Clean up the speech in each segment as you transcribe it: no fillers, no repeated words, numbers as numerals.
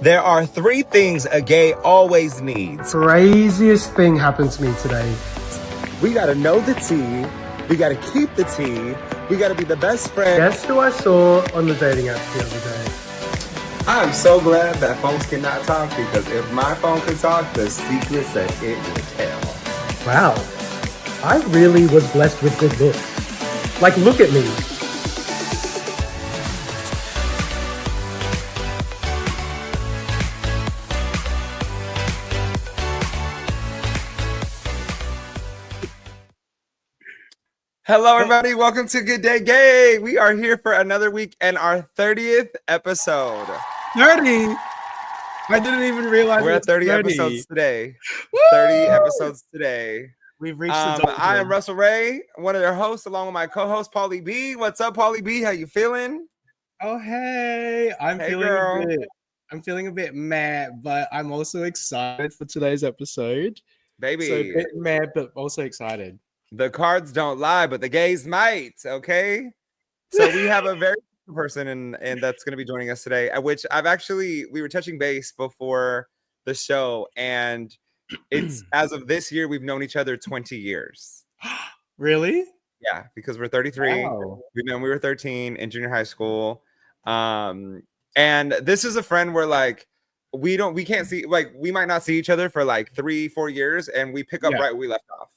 There are three things a gay always needs. Craziest thing happened to me today. We gotta know the tea. We gotta keep the tea. We gotta be the best friend. Guess who I saw on the dating app the other day? I'm so glad that phones cannot talk, because if my phone could talk, the secrets that it would tell. Wow, I really was blessed with good looks. Like, look at me. Hello, everybody. Welcome to Good Day Gay. We are here for another week and our 30th episode. 30? I didn't even realize we're at 30 episodes today. 30 episodes today. We've reached the I am Russell Ray, one of their hosts, along with my co-host Pauly B. What's up, Pauly B? How you feeling? Oh, hey. I'm feeling a bit mad, but I'm also excited for today's episode. Baby. So a bit mad, but also excited. The cards don't lie, but the gays might, okay? So we have a very person and that's going to be joining us today, at which we were touching base before the show, and it's as of this year, we've known each other 20 years. Really? Yeah, because we're 33. Wow. We've known we were 13 in junior high school. And this is a friend where like we can't see, like we might not see each other for like 3-4 years, and we pick up right where we left off.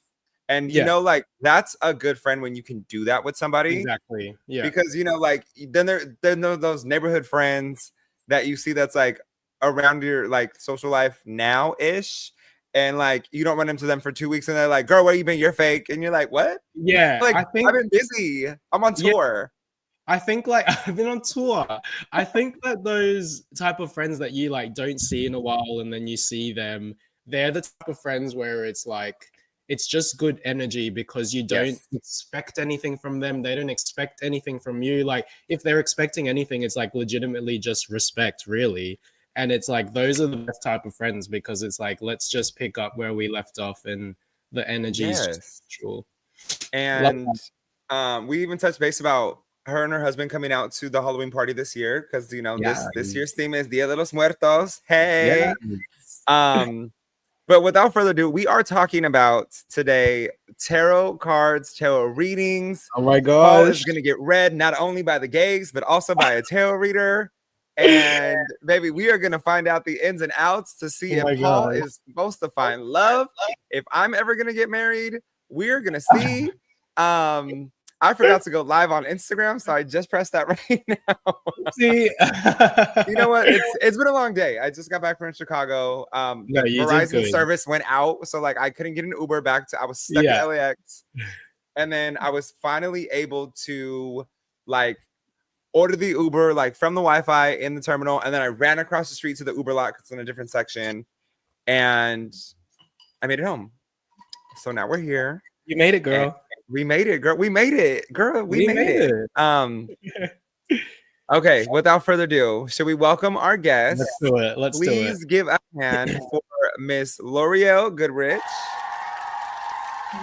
And you know, like that's a good friend when you can do that with somebody. Exactly. Yeah. Because you know, like then there are those neighborhood friends that you see that's like around your like social life now-ish, and like you don't run into them for 2 weeks, and they're like, "Girl, where you been? You're fake." And you're like, "What?" Yeah. Like I've been busy. I'm on tour. I think like I've been on tour. I think that those type of friends that you like don't see in a while, and then you see them, they're the type of friends where it's like it's just good energy, because you don't expect anything from them. They don't expect anything from you. Like if they're expecting anything, it's like legitimately just respect, really. And it's like those are the best type of friends, because it's like let's just pick up where we left off, and the energy is just natural. And we even touched base about her and her husband coming out to the Halloween party this year, because you know this year's theme is Dia de los Muertos. Hey. But without further ado, we are talking about today tarot cards, tarot readings. Oh my gosh. Paul is going to get read not only by the gays, but also by a tarot reader. And baby, we are going to find out the ins and outs to see if Paul is supposed to find love. If I'm ever going to get married, we're going to see. I forgot to go live on Instagram, so I just pressed that right now. See, you know what? It's been a long day. I just got back from Chicago. Verizon service went out, so like I couldn't get an Uber back to. I was stuck in LAX, and then I was finally able to like order the Uber like from the Wi-Fi in the terminal, and then I ran across the street to the Uber lot because it's in a different section, and I made it home. So now we're here. You made it, girl. We made it, girl. We made it, girl. We made it. Okay, without further ado, should we welcome our guest? Let's do it. Please give a hand for Miss L'Oreal Goodrich.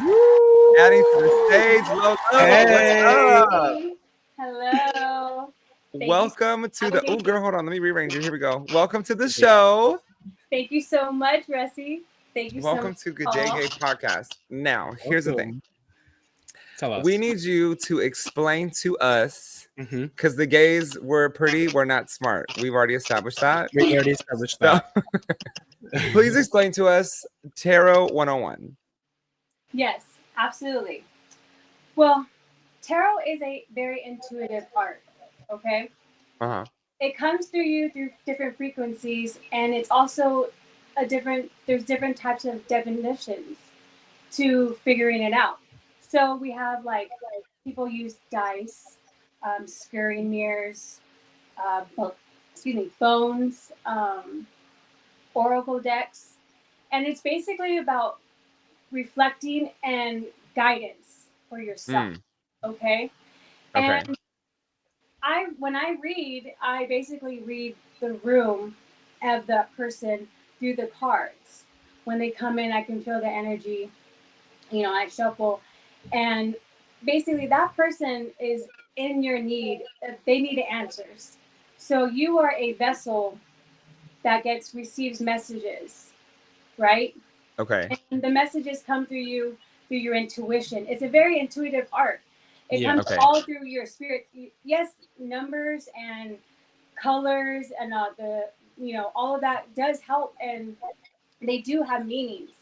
Woo! Adding to the stage. Hey. Hello. Welcome to the. Oh, girl, hold on. Let me rearrange it. Here we go. Welcome to the show. Thank you so much, Russie. Thank you. Welcome so to Good Day Gay Podcast. Now, here's the thing. Tell us. We need you to explain to us, because the gays we're not smart. We've already established that. We already established that. Please explain to us Tarot 101. Yes, absolutely. Well, tarot is a very intuitive art, okay? It comes through you through different frequencies, and it's also there's different types of definitions to figuring it out. So we have like people use dice, scurrying mirrors, bones, oracle decks, and it's basically about reflecting and guidance for yourself. Okay. And when I read, I basically read the room of that person through the cards. When they come in, I can feel the energy. You know, I shuffle. And basically that person is in your need. They need answers. So you are a vessel that receives messages, right? Okay. And the messages come through your intuition. It's a very intuitive art. It comes all through your spirit. Yes, numbers and colors and all of that does help, and they do have meanings.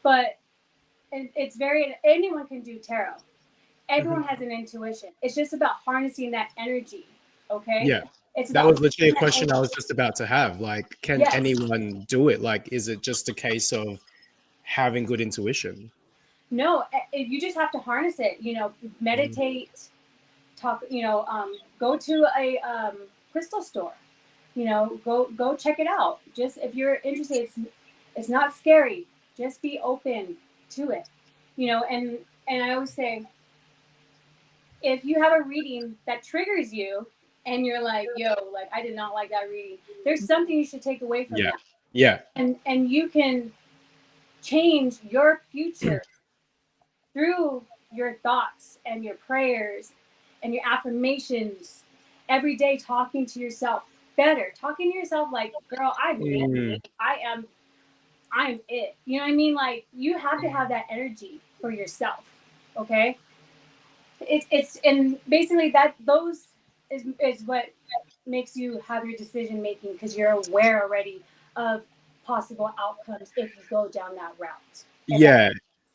But it's anyone can do tarot. Everyone has an intuition. It's just about harnessing that energy. Okay. Yeah. It's that was literally a question I was just about to have. Like, can anyone do it? Like, is it just a case of having good intuition? No, you just have to harness it. Meditate, talk. Go to a crystal store. Go check it out. Just if you're interested, it's not scary. Just be open to it. And I always say, if you have a reading that triggers you and you're like, yo, like I did not like that reading, there's something you should take away from that. Yeah. And you can change your future through your thoughts and your prayers and your affirmations every day, talking to yourself better, talking to yourself like, girl, I'm it. I'm it. You know what I mean? Like, you have to have that energy for yourself. Okay. It's and basically those is what makes you have your decision making, because you're aware already of possible outcomes if you go down that route. Yeah.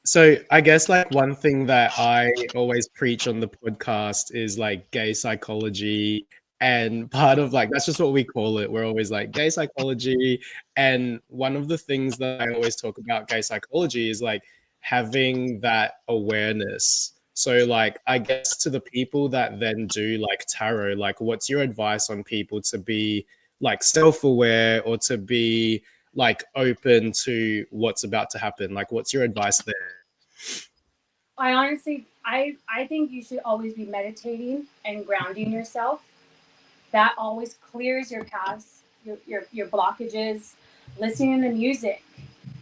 So I guess like one thing that I always preach on the podcast is like gay psychology. And part of like, that's just what we call it. We're always like gay psychology. And one of the things that I always talk about gay psychology is like having that awareness. So like, I guess to the people that then do like tarot, like what's your advice on people to be like self-aware or to be like open to what's about to happen? Like, what's your advice there? I honestly, I think you should always be meditating and grounding yourself. That always clears your paths, your blockages. Listening to music,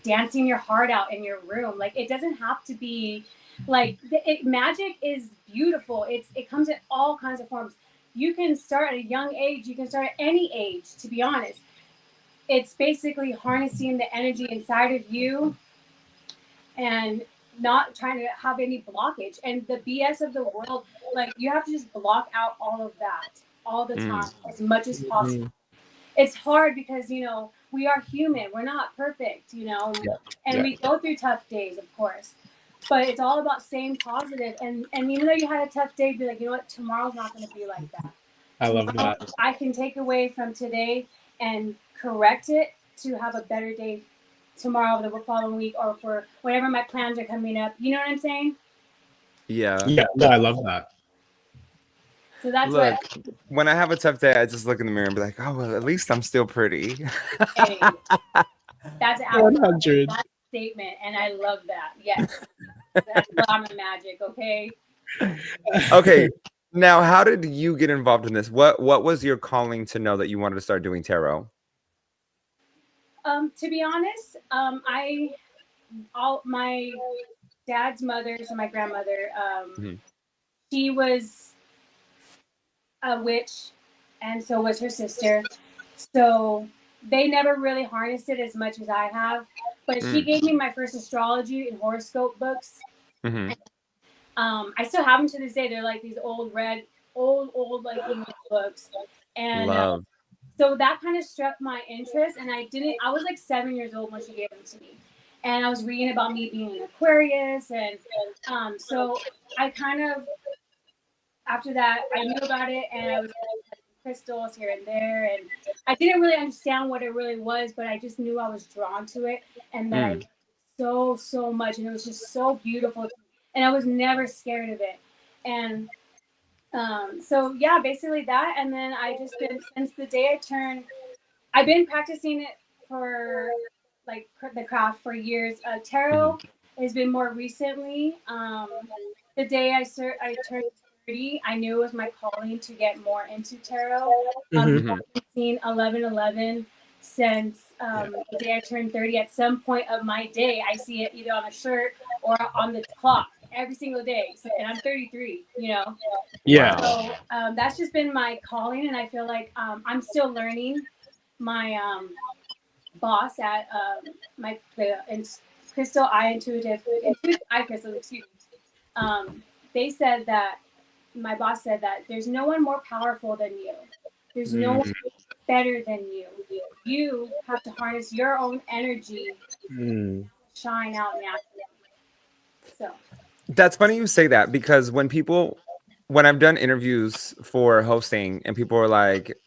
dancing your heart out in your room. Like, it doesn't have to be like magic is beautiful. It comes in all kinds of forms. You can start at a young age. You can start at any age. To be honest, it's basically harnessing the energy inside of you and not trying to have any blockage and the BS of the world. Like, you have to just block out all of that all the time as much as possible. It's hard because, we are human. We're not perfect, and we go through tough days, of course. But it's all about staying positive. And even though you had a tough day, be like, you know what, tomorrow's not going to be like that. I love that. I can take away from today and correct it to have a better day tomorrow, the following week, or for whenever my plans are coming up. You know what I'm saying? Yeah. Yeah. No, I love that. So that's when I have a tough day, I just look in the mirror and be like, oh, well, at least I'm still pretty. Hey, that's 100 statement, and I love that. Yes. That's glamour magic, okay? Okay. Now, how did you get involved in this? What was your calling to know that you wanted to start doing tarot? To be honest, my dad's mother, so my grandmother, she was a witch, and so was her sister. So they never really harnessed it as much as I have. But she gave me my first astrology and horoscope books. I still have them to this day. They're like these old like English books. And so that kind of struck my interest. And I was like 7 years old when she gave them to me. And I was reading about me being an Aquarius. And so I kind of, after that, I knew about it, and I was crystals here and there, and I didn't really understand what it really was, but I just knew I was drawn to it, and that I loved it so much, and it was just so beautiful, and I was never scared of it. And so yeah, basically that. And then I just been, since the day I turned, I've been practicing it for like the craft for years. Tarot has been more recently. The day I turned 30, I knew it was my calling to get more into tarot. I've seen 11:11 since the day I turned 30. At some point of my day, I see it either on a shirt or on the clock every single day. So, and I'm 33, Yeah. So that's just been my calling, and I feel like I'm still learning my boss at Crystal Eye Intuitive Eye Crystals, excuse me. They said that my boss said that there's no one more powerful than you. There's no one better than you. You have to harness your own energy, shine out naturally. So that's funny you say that, because when I've done interviews for hosting and people are like,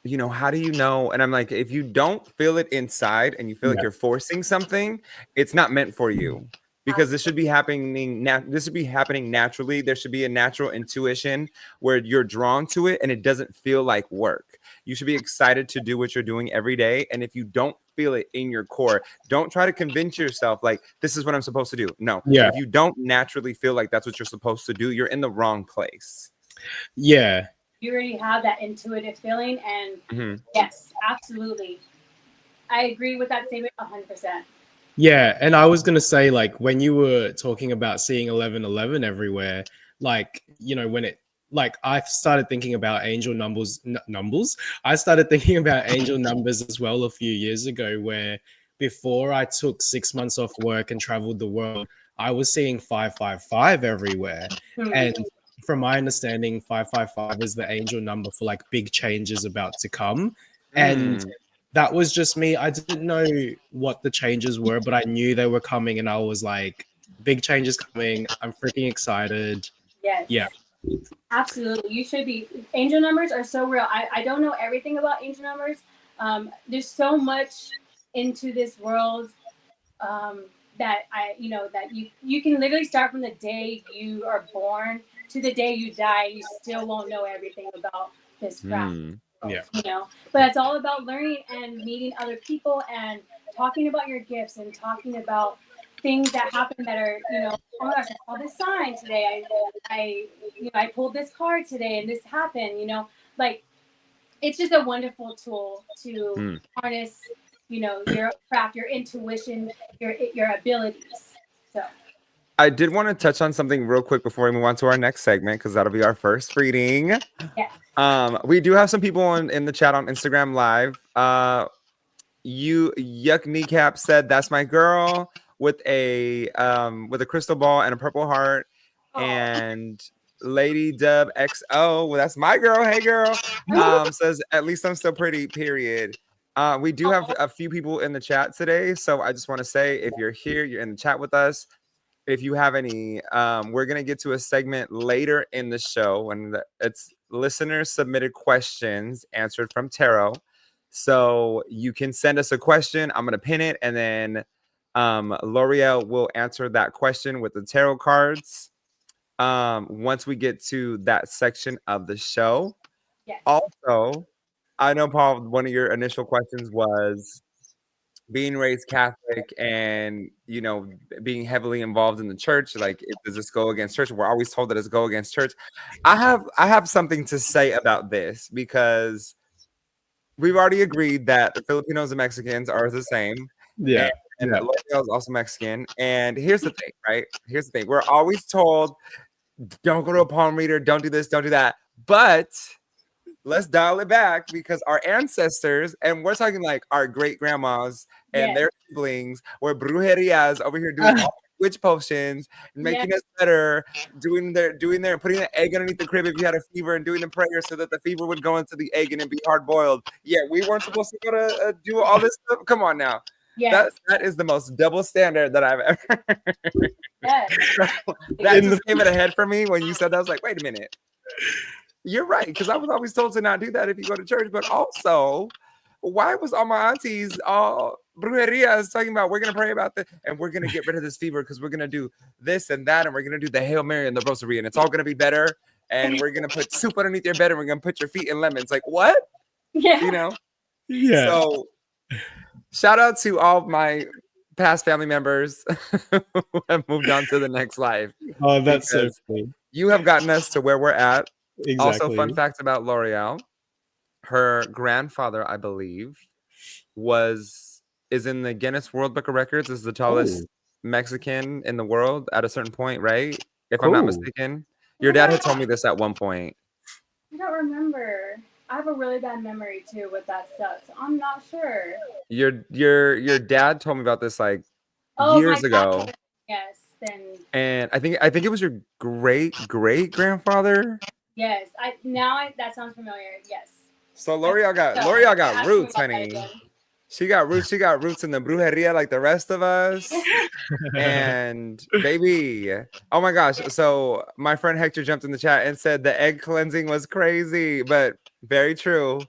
you know, how do you know? And I'm like, if you don't feel it inside and you feel like you're forcing something, it's not meant for you, because this should be happening. This should be happening naturally. There should be a natural intuition where you're drawn to it and it doesn't feel like work. You should be excited to do what you're doing every day. And if you don't feel it in your core, don't try to convince yourself like this is what I'm supposed to do. No. Yeah. If you don't naturally feel like that's what you're supposed to do, you're in the wrong place. Yeah. You already have that intuitive feeling, and yes, absolutely, I agree with that statement 100%. Yeah, and I was gonna say, like, when you were talking about seeing 1111 everywhere, like, you know, when it, like, I started thinking about angel numbers. I started thinking about angel numbers as well a few years ago, where before I took 6 months off work and traveled the world, I was seeing 555 everywhere, and from my understanding, 555 is the angel number for like big changes about to come. And that was just me. I didn't know what the changes were, but I knew they were coming, and I was like, big changes coming. I'm freaking excited. Yes. Yeah. Absolutely. You should be. Angel numbers are so real. I don't know everything about angel numbers. There's so much into this world that you can literally start from the day you are born to the day you die. You still won't know everything about this craft. Yeah. You know, but it's all about learning and meeting other people and talking about your gifts and talking about things that happen that are, you know, oh my gosh, I saw this sign today. I pulled this card today and this happened, you know, like it's just a wonderful tool to harness, you know, your craft, your intuition, your abilities. So I did want to touch on something real quick before we move on to our next segment, because that'll be our first reading. Yeah. We do have some people in the chat on Instagram Live. Yuck Kneecap said, "That's my girl," with a crystal ball and a purple heart. And Lady Dub XO, well, that's my girl. Hey girl. Says, "At least I'm still pretty." Period. We do have a few people in the chat today, so I just want to say, if you're here, you're in the chat with us. If you have any, we're gonna get to a segment later in the show, and it's listener submitted questions answered from tarot. So you can send us a question. I'm gonna pin it, and then L'Oreal will answer that question with the tarot cards once we get to that section of the show. Yes. Also, I know, Paul, one of your initial questions was being raised Catholic and, you know, being heavily involved in the church. Like, does this go against church? We're always told that it's go against church. I have something to say about this, because we've already agreed that the Filipinos and Mexicans are the same. Yeah. And L'Oreal is also Mexican. And here's the thing, right? Here's the thing. We're always told, don't go to a palm reader, don't do this, don't do that. But let's dial it back, because our ancestors, and we're talking like our great grandmas and their siblings, were brujerias over here doing all witch potions, making us better, doing their putting an egg underneath the crib if you had a fever, and doing the prayer so that the fever would go into the egg and it'd be hard boiled. Yeah, we weren't supposed to go to do all this stuff. Come on now. That is the most double standard that I've ever heard. That just came in ahead for me when you said that. I was like, wait a minute. You're right, because I was always told to not do that if you go to church. But also, why was all my aunties all brujerias talking about, we're gonna pray about this and we're gonna get rid of this fever because we're gonna do this and that, and we're gonna do the Hail Mary and the Rosary, and it's all gonna be better, and we're gonna put soup underneath your bed, and we're gonna put your feet in lemons. Like, what? You know? Yeah. So shout out to all of my past family members who have moved on to the next life. Oh, that's so cool. You have gotten us to where we're at. Exactly. Also, fun fact about L'Oreal: her grandfather, I believe, is in the Guinness World Book of Records as the tallest Mexican in the world at a certain point, right? If I'm not mistaken. Your dad had told me this at one point. I don't remember. I have a really bad memory too with that stuff, so I'm not sure. Your dad told me about this like My years dad ago. told me, yes, then. And I think it was your great grandfather. Yes, that sounds familiar. Yes. So L'Oreal got roots, honey. She got roots in the brujeria like the rest of us. And baby, oh my gosh. So my friend Hector jumped in the chat and said the egg cleansing was crazy, but very true.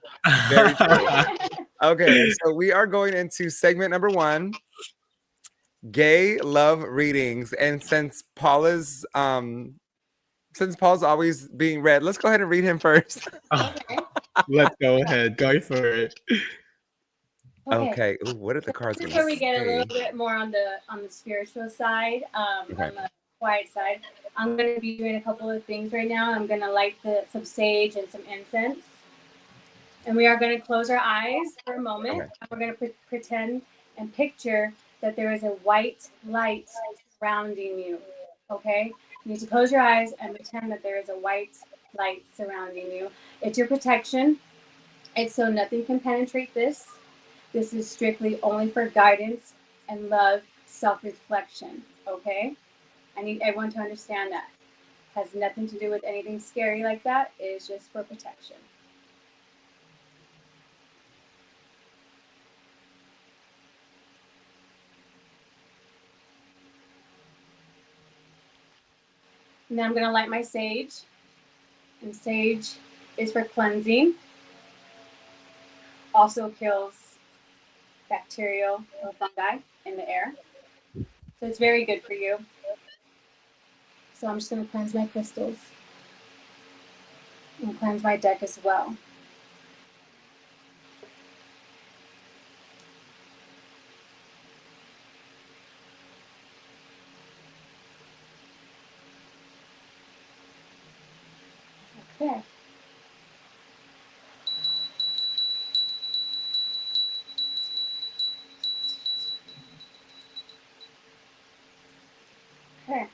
Very true. Okay, so we are going into segment number 1. Gay love readings. And since Paula's always being read, let's go ahead and read him first. Okay. Let's go ahead. Go for it. Okay. Ooh, what are the cards? This is where we get a little bit more on the spiritual side, Okay. on the quiet side. I'm going to be doing a couple of things right now. I'm going to light some sage and some incense. And we are going to close our eyes for a moment. Okay. And we're going to pretend and picture that there is a white light surrounding you. Okay? You need to close your eyes and pretend that there is a white light surrounding you. It's your protection. It's so nothing can penetrate this. This is strictly only for guidance and love, self-reflection. Okay? I need everyone to understand that. It has nothing to do with anything scary like that. It is just for protection. And then I'm going to light my sage. And sage is for cleansing. Also kills bacterial or fungi in the air. So it's very good for you. So I'm just going to cleanse my crystals. And cleanse my deck as well. Okay. Okay.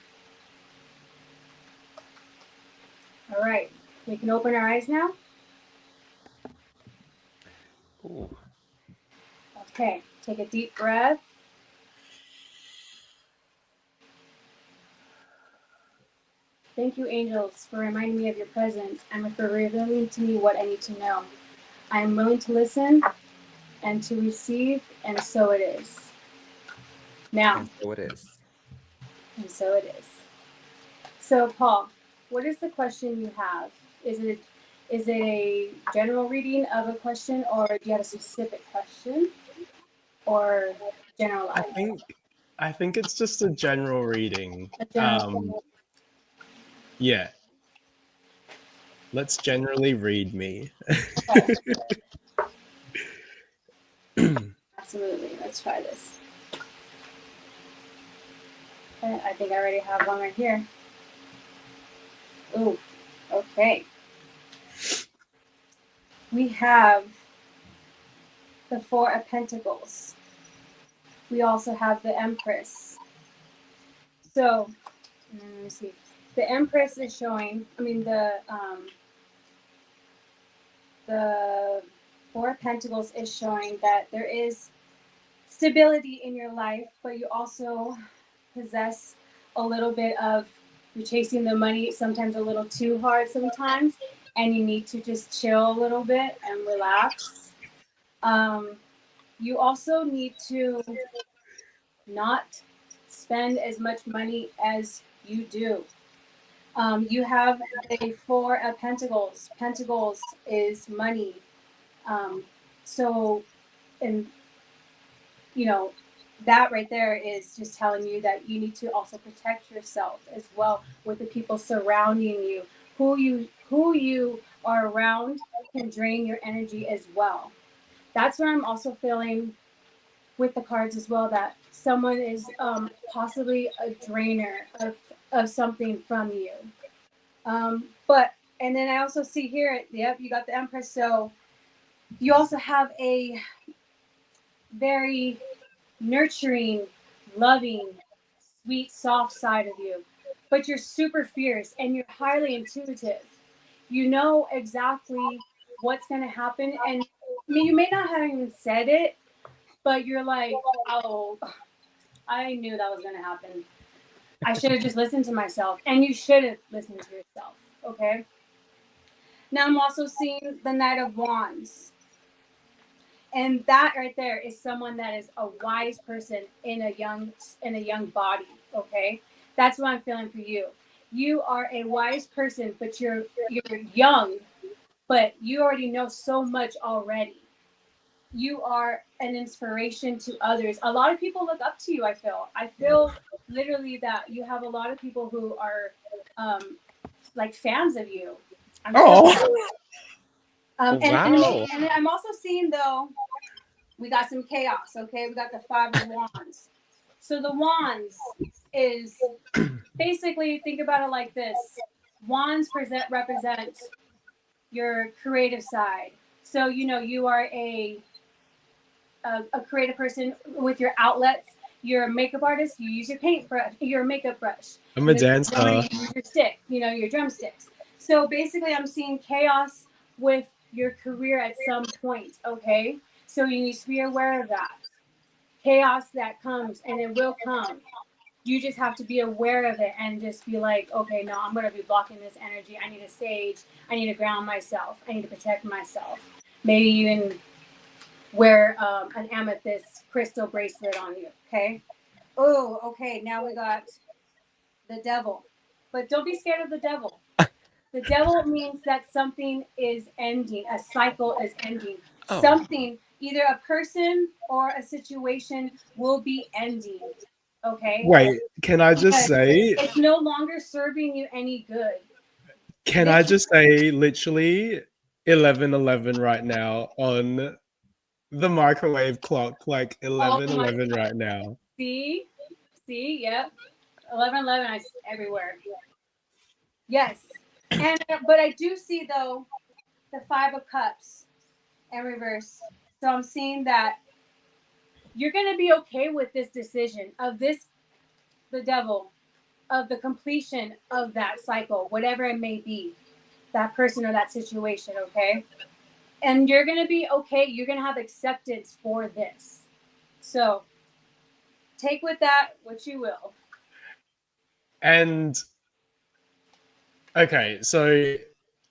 All right. We can open our eyes now. Ooh. Okay. Take a deep breath. Thank you, angels, for reminding me of your presence and for revealing to me what I need to know. I am willing to listen and to receive, and so it is. Now. And so it is. And so it is. So, Paul, what is the question you have? Is it a general reading of a question, or do you have a specific question, or generalized? I think it's just a general reading. Yeah. Let's generally read me. Absolutely. Let's try this. Okay, I think I already have one right here. Ooh, okay. We have the Four of Pentacles. We also have the Empress. So, let me see. The Empress is showing, the Four of Pentacles is showing that there is stability in your life, but you also possess a little bit of, you're chasing the money sometimes a little too hard sometimes, and you need to just chill a little bit and relax. You also need to not spend as much money as you do. You have the Four of Pentacles. Pentacles is money. And that right there is just telling you that you need to also protect yourself as well with the people surrounding you. Who you are around can drain your energy as well. That's what I'm also feeling with the cards as well, that someone is possibly a drainer of something from you. And then I also see here, yep, you got the Empress. So you also have a very nurturing, loving, sweet, soft side of you. But you're super fierce and you're highly intuitive. You know exactly what's going to happen. And I mean, you may not have even said it, but you're like, oh, I knew that was going to happen. I should have just listened to myself. And you should have listened to yourself. Okay. Now I'm also seeing the Knight of Wands. And that right there is someone that is a wise person in a young body. Okay. That's what I'm feeling for you. You are a wise person, but you're young, but you already know so much already. You are an inspiration to others. A lot of people look up to you. I feel literally that you have a lot of people who are like fans of you. Wow. And I'm also seeing, though, we got some chaos. Okay, we got the Five of Wands. So the Wands is basically, think about it like this: Wands represent your creative side. So you are a creative person with your outlets. You're a makeup artist. You use your paintbrush. You're a makeup brush. I'm a dancer. You use your stick. Your drumsticks. So basically, I'm seeing chaos with your career at some point. Okay, so you need to be aware of that chaos that comes, and it will come. You just have to be aware of it and just be like, okay, no, I'm going to be blocking this energy. I need a sage. I need to ground myself. I need to protect myself. Maybe even wear an amethyst crystal bracelet on you. Okay. Oh, okay. Now we got the devil, but don't be scared of the devil. The devil means that something is ending. A cycle is ending. Oh. Something, either a person or a situation, will be ending. Okay. Wait, can I just say it's no longer serving you any good? Can I just say literally 11:11 right now on the microwave clock, like 11:11 right now. See, yep, 11:11 everywhere. Yes, but I do see, though, the Five of Cups in reverse. So I'm seeing that you're going to be okay with this decision of the devil, of the completion of that cycle, whatever it may be, that person or that situation, okay? And you're going to be okay. You're going to have acceptance for this. So take with that what you will. And okay, so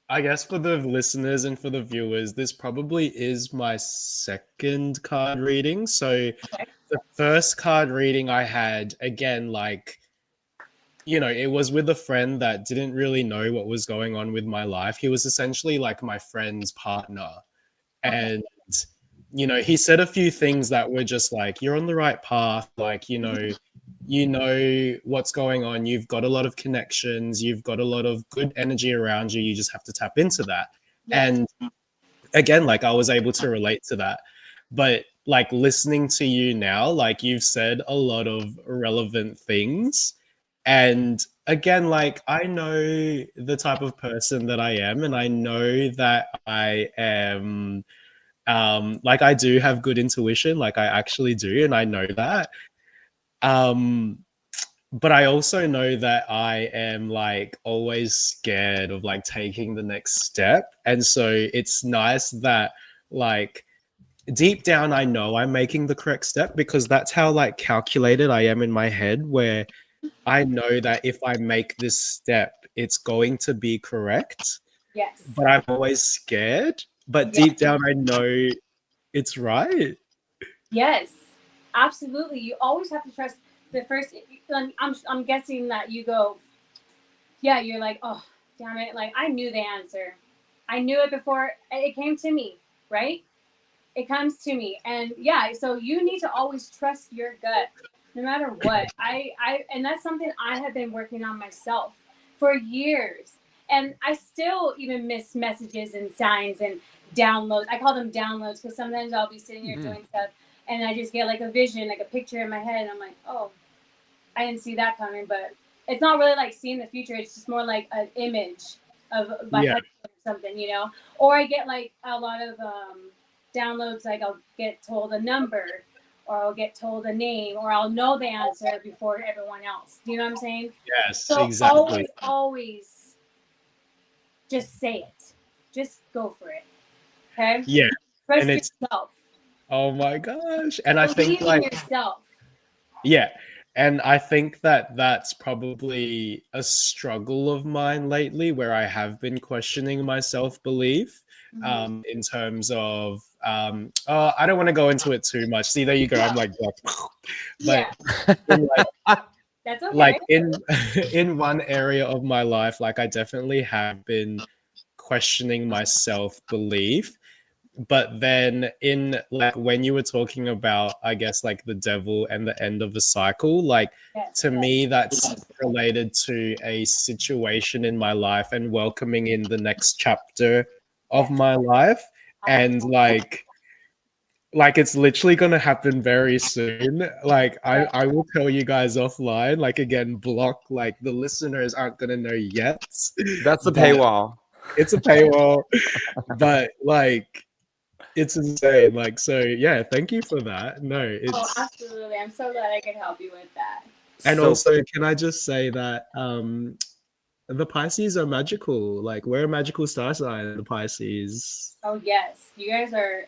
I guess for the listeners and for the viewers, this probably is my second card reading. So okay. The first card reading I had, again, like, it was with a friend that didn't really know what was going on with my life. He was essentially like my friend's partner. Okay. And, he said a few things that were just like, you're on the right path. Like, you know what's going on. You've got a lot of connections. You've got a lot of good energy around you. You just have to tap into that. Yes. And again, like, I was able to relate to that. But like, listening to you now, like, you've said a lot of relevant things. And again, like, I know the type of person that I am, and I know that I am, like, I do have good intuition. Like, I actually do, and I know that. But I also know that I am, like, always scared of, like, taking the next step. And so it's nice that, like, deep down, I know I'm making the correct step, because that's how, like, calculated I am in my head, where I know that if I make this step, it's going to be correct. Yes. But I'm always scared. But deep down, I know it's right. Yes, absolutely. You always have to trust the first. I'm guessing that you go, yeah, you're like, oh, damn it. Like, I knew the answer. I knew it before it came to me, right? It comes to me. And yeah, so you need to always trust your gut no matter what. And that's something I have been working on myself for years. And I still even miss messages and signs and downloads. I call them downloads because sometimes I'll be sitting here doing stuff and I just get like a vision, like a picture in my head. And I'm like, oh, I didn't see that coming. But it's not really like seeing the future. It's just more like an image of my head or something, Or I get like a lot of downloads, like I'll get told a number, or I'll get told a name, or I'll know the answer before everyone else. Do you know what I'm saying? Yes, so exactly. Always just say it. Just go for it. Okay. Yeah. Trust yourself. Oh my gosh. And I think like yourself. Yeah. And I think that that's probably a struggle of mine lately, where I have been questioning my self-belief in terms of I don't want to go into it too much. See, there you go. I'm like, but that's okay. Like in one area of my life, like I definitely have been questioning my self-belief. But then in like when you were talking about, I guess, like the devil and the end of a cycle, like to me that's related to a situation in my life and welcoming in the next chapter of my life. And like it's literally gonna happen very soon. Like I will tell you guys offline. Like again, block, like the listeners aren't gonna know yet. That's the paywall. It's a paywall. But like it's insane. Like, so yeah, thank you for that. No, it's absolutely. I'm so glad I could help you with that. And also, can I just say that the Pisces are magical. Like, we're a magical star sign, the Pisces. Oh yes, you guys are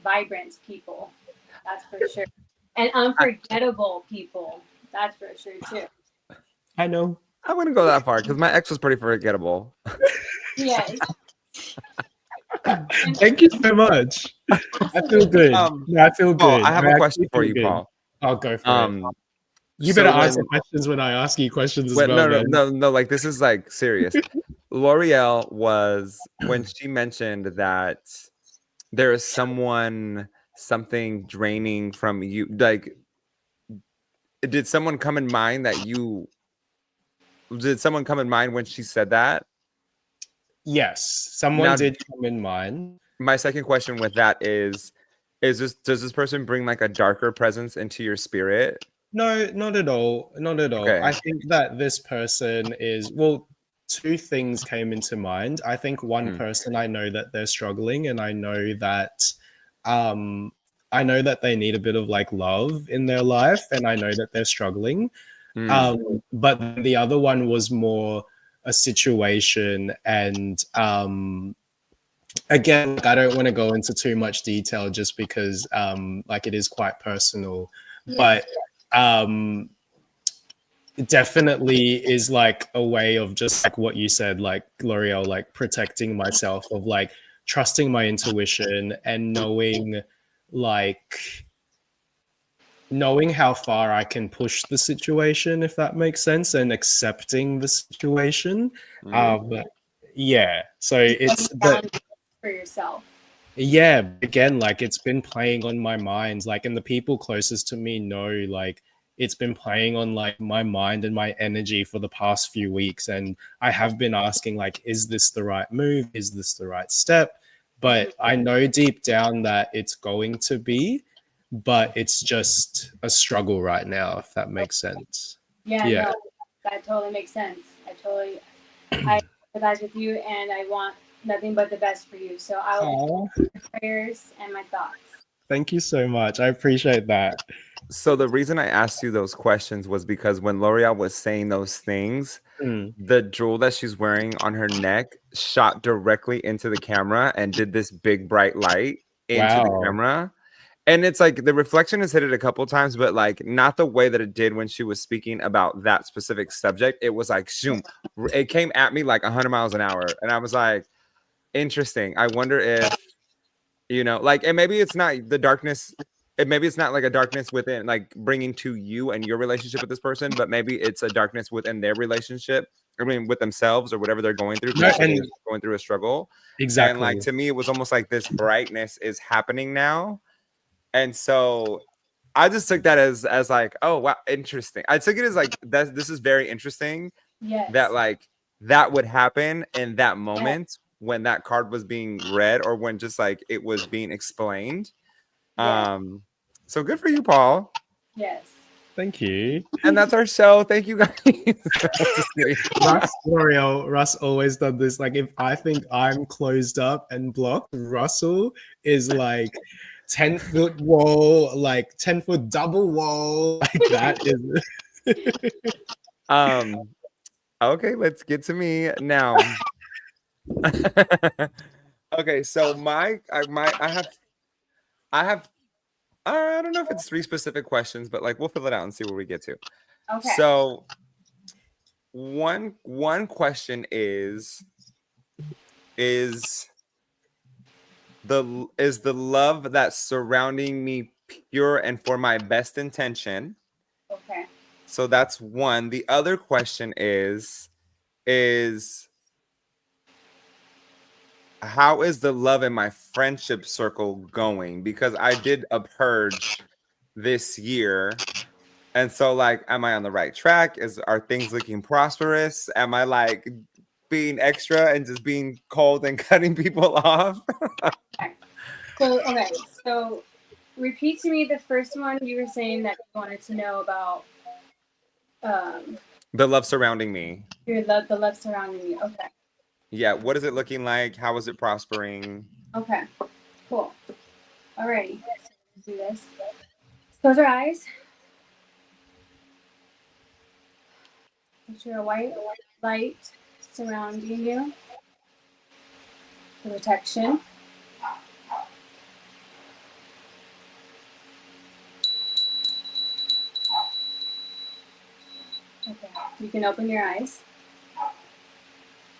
vibrant people. That's for sure. And unforgettable people. That's for sure too. I know. I wouldn't go that far because my ex was pretty forgettable. Yes. Thank you so much. I feel good. I feel good. I have a question for you, Paul. I'll go for it. You better answer questions when I ask you questions as well. No. Like this is like serious. L'Oreal was when she mentioned that there is something draining from you. Like, did someone come in mind that you? Did someone come in mind when she said that? Yes, someone did come in mind. My second question with that is does this person bring like a darker presence into your spirit? No, not at all. Not at all. Okay. I think that this person is, well, two things came into mind. I think one person, I know that they're struggling, and I know that they need a bit of like love in their life, and I know that they're struggling. But the other one was more a situation, and again, I don't want to go into too much detail just because like it is quite personal. But it definitely is like a way of just like what you said, like L'Oreal, like protecting myself, of like trusting my intuition and knowing how far I can push the situation, if that makes sense, and accepting the situation. Yeah, so it's for yourself. Yeah, again, like it's been playing on my mind, like, and the people closest to me know, like it's been playing on like my mind and my energy for the past few weeks, and I have been asking, like, is this the right move? Is this the right step? But I know deep down that it's going to be, but it's just a struggle right now, if that makes sense. Yeah. No, that totally makes sense. I empathize with you, and I want nothing but the best for you. So I'll prayers and my thoughts. Thank you so much. I appreciate that. So the reason I asked you those questions was because when L'Oreal was saying those things, the jewel that she's wearing on her neck shot directly into the camera and did this big bright light into the camera. And it's like the reflection has hit it a couple times, but like not the way that it did when she was speaking about that specific subject. It was like, zoom, it came at me like 100 miles an hour. And I was like, interesting. I wonder if, like, and maybe it's not the darkness. Maybe it's not like a darkness within, like bringing to you and your relationship with this person, but maybe it's a darkness within their relationship. I mean, with themselves or whatever they're going through, and going through a struggle. Exactly. And like, to me, it was almost like this brightness is happening now. And so I just took that as like, oh, wow, interesting. I took it as like, this is very interesting. Yes. That like, that would happen in that moment when that card was being read, or when just like it was being explained. So good for you, Paul. Yes. Thank you. And that's our show. Thank you guys. Russ always done this. Like, if I think I'm closed up and blocked, Russell is like 10-foot wall, like 10-foot double wall. Like that is okay, let's get to me now. Okay, so I have I don't know if it's 3 specific questions, but like we'll fill it out and see where we get to. Okay. So one question is the love that's surrounding me pure and for my best intention? Okay. So that's one. The other question is how is the love in my friendship circle going? Because I did a purge this year. And so like, am I on the right track? Are things looking prosperous? Am I like being extra and just being cold and cutting people off? Okay. So repeat to me the first one you were saying that you wanted to know about. The love surrounding me. The love surrounding you. Okay. Yeah. What is it looking like? How is it prospering? Okay. Cool. Alrighty. Let's do this. Close your eyes. Picture a white light surrounding you for protection. Okay. You can open your eyes.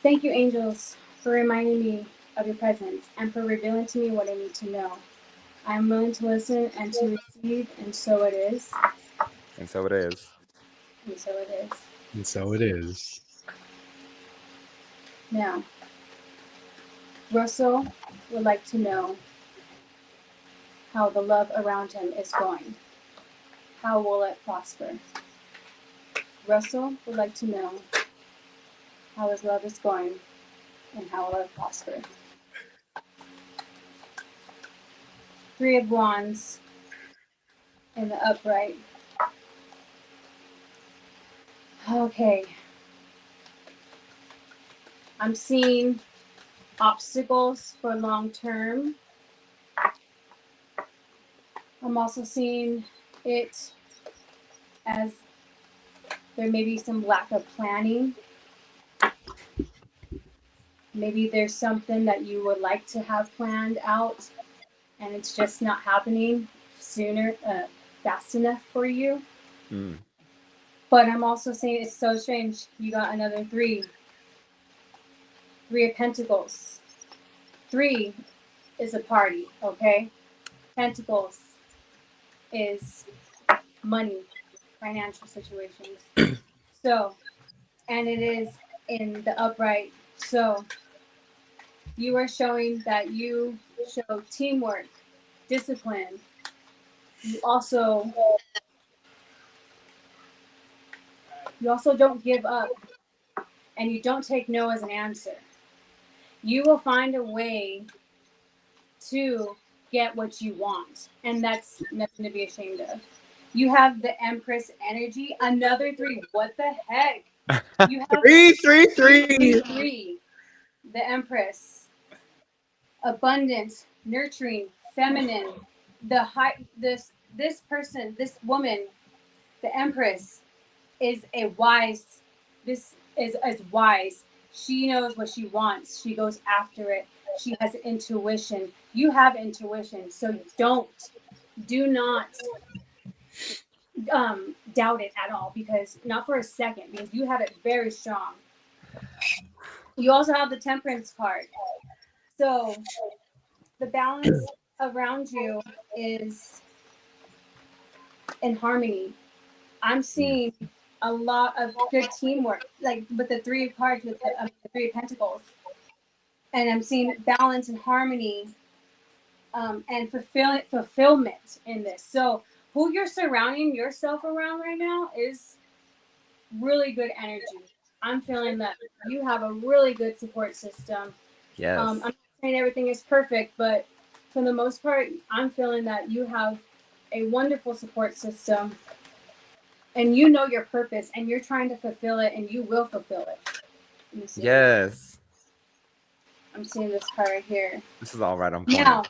Thank you, angels, for reminding me of your presence and for revealing to me what I need to know. I am willing to listen and to receive, and so it is. And so it is. And so it is. And so it is. Now, Russell would like to know how the love around him is going. How will it prosper? Russell would like to know how his love is going and how will it prosper. 3 of Wands in the upright. Okay. I'm seeing obstacles for long term. I'm also seeing it as there may be some lack of planning. Maybe there's something that you would like to have planned out and it's just not happening sooner, fast enough for you. Mm. But I'm also saying it's so strange. You got another 3. 3 of Pentacles. 3 is a party, okay? Pentacles is money, financial situations. So, and it is in the upright. So, you are showing that you show teamwork, discipline. You also don't give up and you don't take no as an answer. You will find a way to get what you want, and that's nothing to be ashamed of. You have the Empress energy, another 3. What the heck? You have 3. The Empress, abundant, nurturing, feminine. This person, this woman, the Empress, is a wise. This is wise. She knows what she wants. She goes after it. She has intuition. You have intuition, so do not doubt it at all, because not for a second, because you have it very strong. You also have the Temperance card. So the balance around you is in harmony. I'm seeing a lot of good teamwork, like with the 3 of cards, with the 3 of Pentacles. And I'm seeing balance and harmony and fulfillment in this. So who you're surrounding yourself around right now is really good energy. I'm feeling that you have a really good support system. Yes. I'm not saying everything is perfect, but for the most part, I'm feeling that you have a wonderful support system and you know your purpose and you're trying to fulfill it and you will fulfill it. Yes. I'm seeing this card right here. This is all right on point. Now,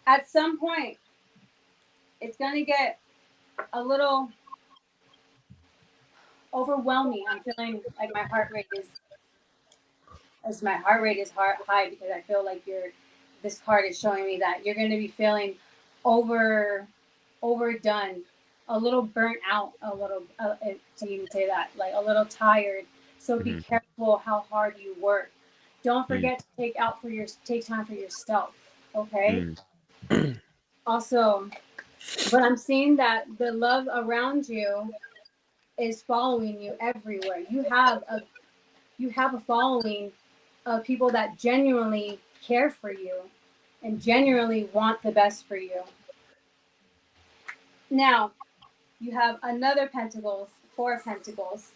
at some point, it's going to get a little overwhelming. I'm feeling like my heart rate is high because I feel like this card is showing me that you're going to be feeling overdone, a little burnt out, a little, to even say that, like a little tired. So be careful how hard you work. Don't forget to take time for yourself. Okay. Also, but I'm seeing that the love around you is following you everywhere. You have a following of people that genuinely care for you and genuinely want the best for you. Now, you have another Pentacles, Four of Pentacles.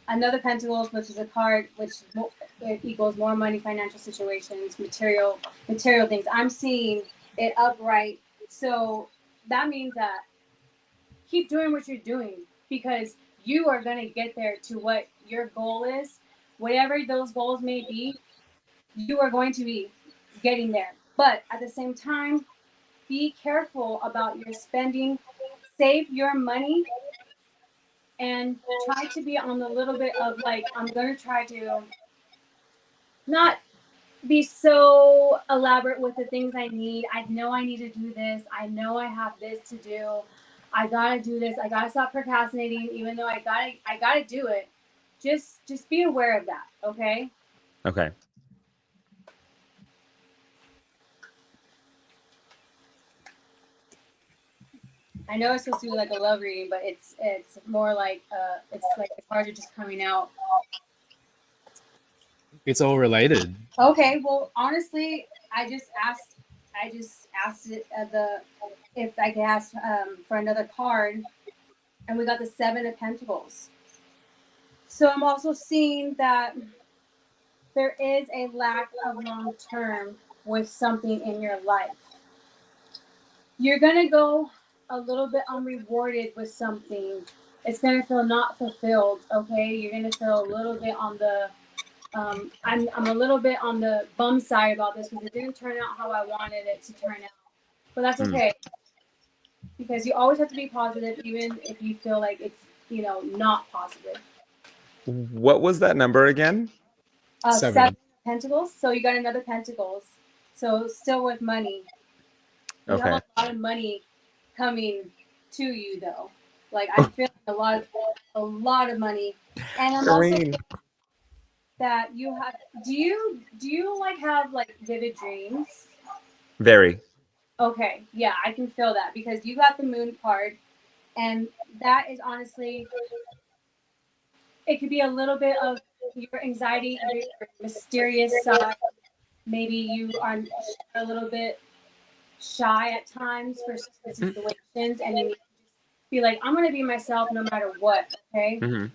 Another Pentacles, which is a card which it equals more money, financial situations, material things. I'm seeing it upright. So that means that keep doing what you're doing, because you are going to get there to what your goal is. Whatever those goals may be, you are going to be getting there. But at the same time, be careful about your spending. Save your money and try to be on the little bit of like, I'm going to try to not be so elaborate with the things I need. I know I need to do this. I know I have this to do. I gotta do this. I gotta stop procrastinating, even though I gotta do it. Just be aware of that, okay? Okay. I know it's supposed to be like a love reading, but it's more like it's like the cards are just coming out. It's all related. Okay, well, honestly, I just asked it if I could ask for another card, and we got the Seven of Pentacles. So I'm also seeing that there is a lack of long term with something in your life. You're gonna go a little bit unrewarded with something. It's gonna feel not fulfilled. Okay, you're gonna feel a little bit on the I'm a little bit on the bum side about this because it didn't turn out how I wanted it to turn out. But that's okay. Because you always have to be positive, even if you feel like it's, not positive. What was that number again? Seven Pentacles. So you got another Pentacles. So still with money. You have a lot of money coming to you though. Like I'm feeling a lot of money. And I'm also that you have do you like have like vivid dreams? Very. Okay, yeah, I can feel that because you got the Moon card, and that is honestly, it could be a little bit of your anxiety, your mysterious side. Maybe you are a little bit shy at times for certain situations, and you need to be like, I'm going to be myself no matter what, okay?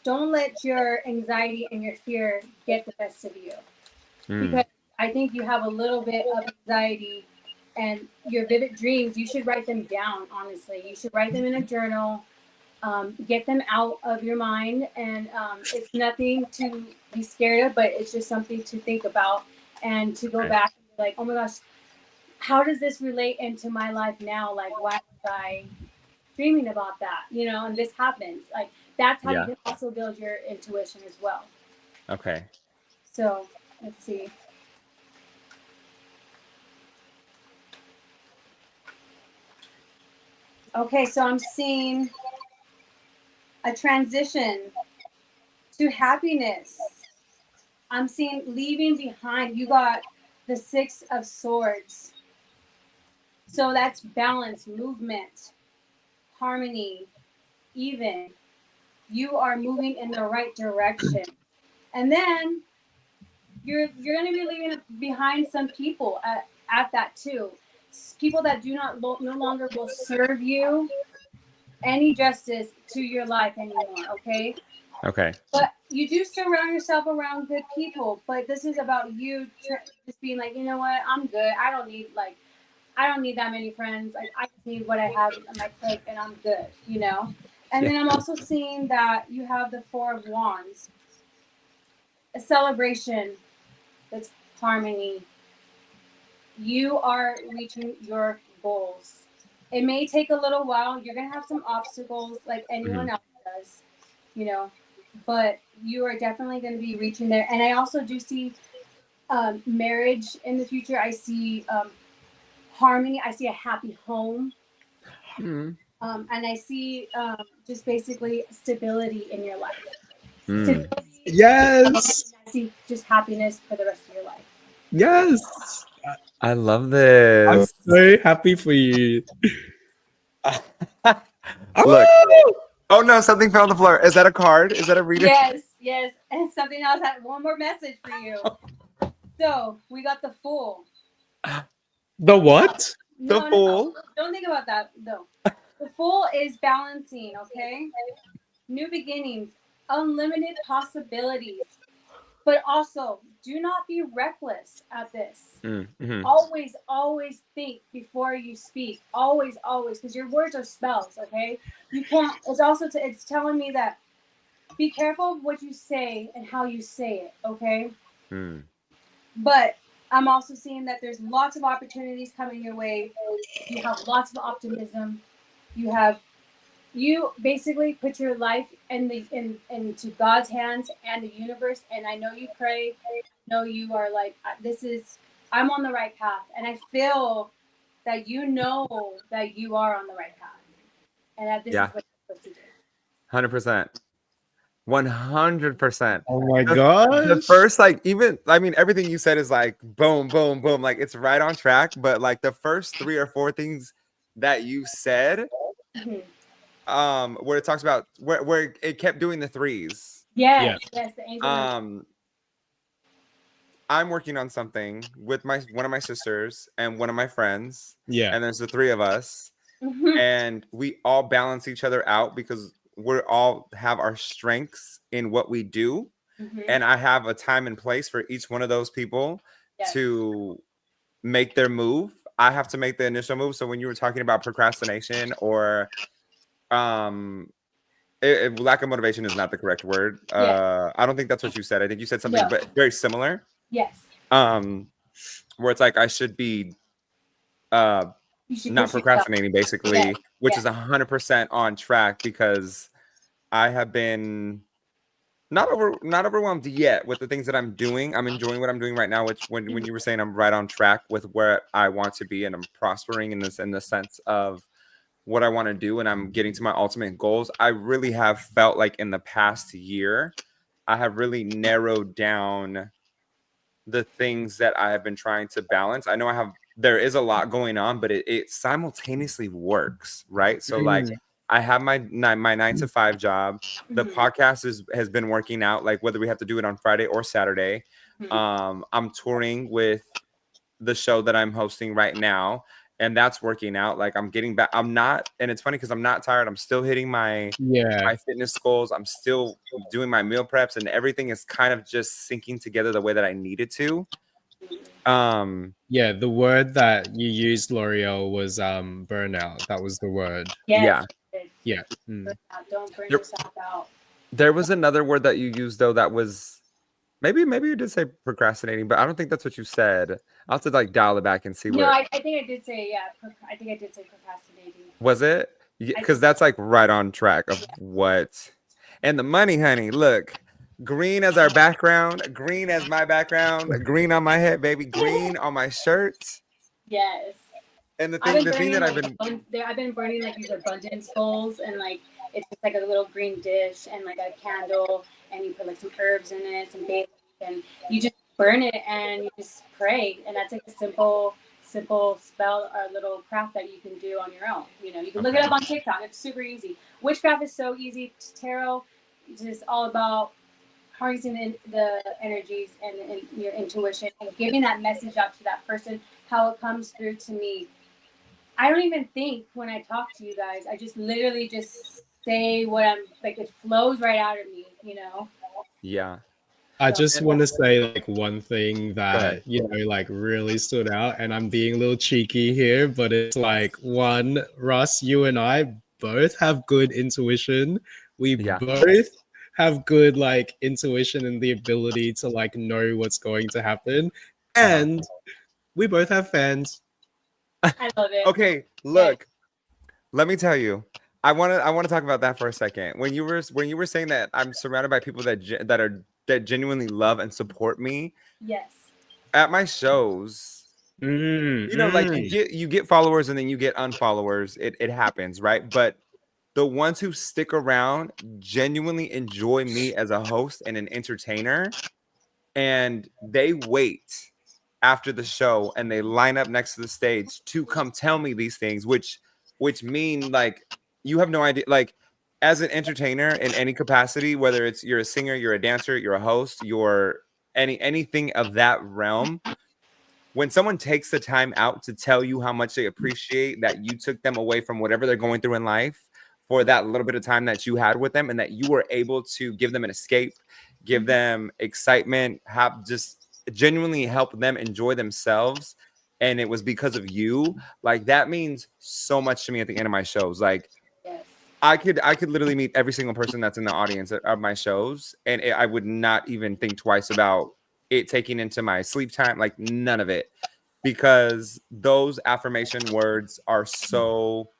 Don't let your anxiety and your fear get the best of you. Because I think you have a little bit of anxiety, and your vivid dreams, you should write them down, honestly. You should write them in a journal, get them out of your mind. And it's nothing to be scared of, but it's just something to think about and to go back and be like, oh my gosh, how does this relate into my life now? Like, why was I dreaming about that? And this happens. Like, that's how you can also build your intuition as well. Okay. So, let's see. Okay, so I'm seeing a transition to happiness. I'm seeing leaving behind. You got the Six of Swords. So that's balance, movement, harmony, even. You are moving in the right direction. And then you're going to be leaving behind some people at that too. People that no longer will serve you any justice to your life anymore, okay? Okay. But you do surround yourself around good people. But this is about you just being like, you know what? I'm good. I don't need that many friends. I just need what I have in my plate, and I'm good, And then I'm also seeing that you have the Four of Wands, a celebration that's harmony. You are reaching your goals. It may take a little while. You're going to have some obstacles like anyone else does, but you are definitely going to be reaching there. And I also do see marriage in the future. I see harmony. I see a happy home. And I see just basically stability in your life. Yes. I see just happiness for the rest of your life. Yes. I love this. I'm so happy for you. Look. Oh no, something fell on the floor. Is that a card? Is that a reader? Yes. And something else. I had one more message for you. So we got the Fool. The what? The Fool. No. Don't think about that though. The Fool is balancing, okay? New beginnings, unlimited possibilities. But also, do not be reckless at this. Mm-hmm. Always think before you speak. Always, because your words are spells, okay? You can't. It's telling me that be careful of what you say and how you say it, okay? But I'm also seeing that there's lots of opportunities coming your way. You have lots of optimism. You basically put your life into God's hands and the universe. And I know you pray. I know you are like, I'm on the right path. And I feel that you know that you are on the right path. And that this is what you're supposed to do. 100%. 100%. Oh my god. The first, like, everything you said is like boom, boom, boom. Like it's right on track. But like the first 3 or 4 things that you said, where it talks about where it kept doing the 3s. Yes, the angel. I'm working on something with one of my sisters and one of my friends. Yeah. And there's the 3 of us. And we all balance each other out because we all have our strengths in what we do. And I have a time and place for each one of those people to make their move. I have to make the initial move. So when you were talking about procrastination or lack of motivation is not the correct word. I don't think that's what you said. I think you said something but very similar. Yes. Where it's like I should be not procrastinating, basically, which is 100% on track because I have been not overwhelmed yet with the things that I'm doing. I'm enjoying what I'm doing right now, which when you were saying I'm right on track with where I want to be and I'm prospering in the sense of what I want to do and I'm getting to my ultimate goals. I really have felt like in the past year, I have really narrowed down the things that I have been trying to balance. I know there is a lot going on, but it simultaneously works, right? So like I have my 9 to 5 job. The podcast has been working out, like whether we have to do it on Friday or Saturday. I'm touring with the show that I'm hosting right now, and that's working out. Like I'm getting back. I'm not, and it's funny because I'm not tired. I'm still hitting my fitness goals. I'm still doing my meal preps, and everything is kind of just syncing together the way that I needed to. The word that you used, L'Oreal, was burnout. That was the word. Yes. Yeah. Don't burn yourself out. There was another word that you used though that was maybe you did say procrastinating, but I don't think that's what you said. I'll have to like dial it back and see what. No, I think I did say I think I did say procrastinating. Was it? Because that's like right on track of what. And the money, honey. Look, green as our background, green as my background, green on my head, baby, green on my shirt. Yes. And the thing that I've been burning like these abundance bowls, and like it's just like a little green dish and like a candle, and you put like some herbs in it, some bay leaf, and you just burn it and you just pray, and that's like a simple spell or little craft that you can do on your own. You know, you can look it up on TikTok. It's super easy. Witchcraft is so easy. Tarot is just all about harnessing the energies and your intuition and giving that message out to that person. How it comes through to me. I don't even think when I talk to you guys. I just literally just say what I'm like. It flows right out of me, you know. Yeah. I just want to say like one thing that like really stood out, and I'm being a little cheeky here, but it's like Russ, you and I both have good intuition. We both have good like intuition and the ability to like know what's going to happen, and we both have fans. I love it. Okay, look, let me tell you. I want to talk about that for a second. When you were saying that I'm surrounded by people that genuinely love and support me. Yes. at my shows, you know, like you get followers and then you get unfollowers. It happens, right? But the ones who stick around genuinely enjoy me as a host and an entertainer, and they wait after the show and they line up next to the stage to come tell me these things, which mean like you have no idea. Like as an entertainer in any capacity, whether it's you're a singer, you're a dancer, you're a host, you're anything of that realm, when someone takes the time out to tell you how much they appreciate that you took them away from whatever they're going through in life for that little bit of time that you had with them, and that you were able to give them an escape, give them excitement, have just genuinely help them enjoy themselves, and it was because of you, like that means so much to me at the end of my shows. Like Yes. I could literally meet every single person that's in the audience of my shows, and I would not even think twice about it taking into my sleep time, like none of it, because those affirmation words are so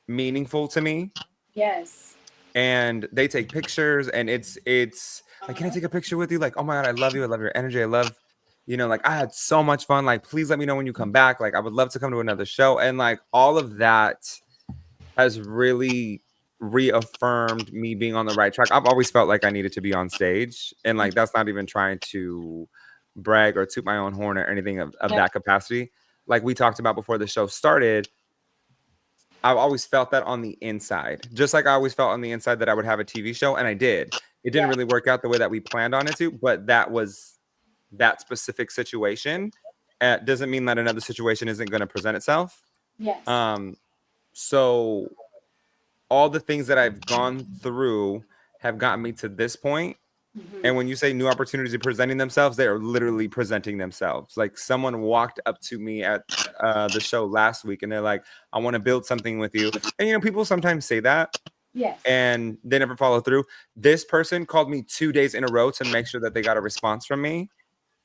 meaningful to me. Yes. And they take pictures, and it's like, can I take a picture with you? Like, oh my God, I love you. I love your energy. I love, you know, like I had so much fun. Like, please let me know when you come back. Like, I would love to come to another show. And like all of that has really reaffirmed me being on the right track. I've always felt like I needed to be on stage, and like that's not even trying to brag or toot my own horn or anything of that capacity. Like we talked about before the show started, I've always felt that on the inside, just like I always felt on the inside that I would have a TV show, and I did. It didn't really work out the way that we planned on it to, but that was that specific situation. Doesn't mean that another situation isn't going to present itself. Yes. So all the things that I've gone through have gotten me to this point. And when you say new opportunities are presenting themselves, they are literally presenting themselves. Like someone walked up to me at the show last week and they're like, I want to build something with you. And, you know, people sometimes say that. Yes. And they never follow through. This person called me 2 days in a row to make sure that they got a response from me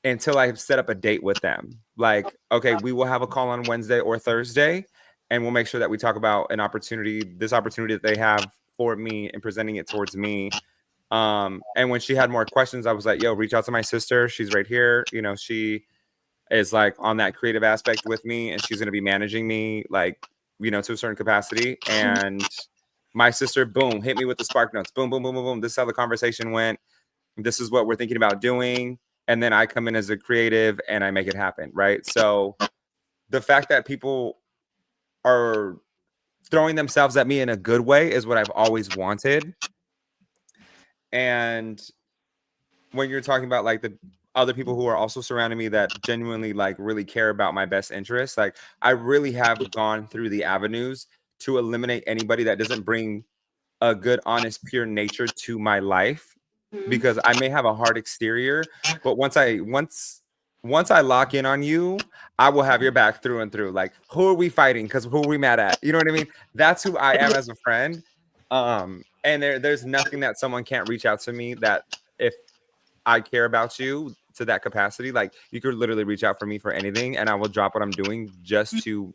until I have set up a date with them. Like, okay, we will have a call on Wednesday or Thursday, and we'll make sure that we talk about this opportunity that they have for me and presenting it towards me. And when she had more questions, I was like, yo, reach out to my sister. She's right here. You know, she is like on that creative aspect with me, and she's going to be managing me, like, you know, to a certain capacity. And my sister, boom, hit me with the spark notes. Boom, boom, boom, boom, boom. This is how the conversation went. This is what we're thinking about doing. And then I come in as a creative and I make it happen. Right. So the fact that people are throwing themselves at me in a good way is what I've always wanted. And when you're talking about like the other people who are also surrounding me that genuinely like really care about my best interests, like I really have gone through the avenues to eliminate anybody that doesn't bring a good, honest, pure nature to my life, because I may have a hard exterior, but once I lock in on you, I will have your back through and through. Like, who are we fighting? Because who are we mad at? You know what I mean? That's who I am as a friend. And there's nothing that someone can't reach out to me that if I care about you to that capacity, like you could literally reach out for me for anything, and I will drop what I'm doing just to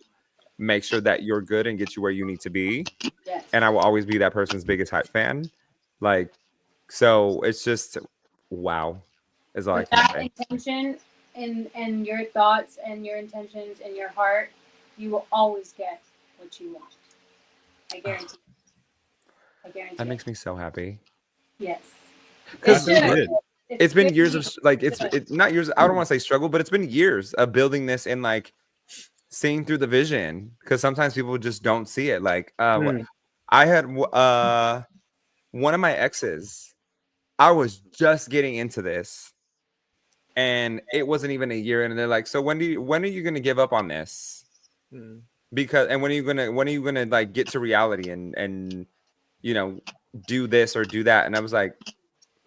make sure that you're good and get you where you need to be. Yes. And I will always be that person's biggest hype fan. Like, so it's just wow, is all With I can that say. intention and your thoughts and your intentions in your heart, you will always get what you want. I guarantee. I guarantee. That makes me so happy. Yes. It's been years of like it's not years. I don't want to say struggle, but it's been years of building this and like seeing through the vision, because sometimes people just don't see it. Like I had one of my exes. I was just getting into this, and it wasn't even a year, and they're like, "So when are you gonna give up on this? Because and when are you gonna like get to reality and you know do this or do that?" And I was like,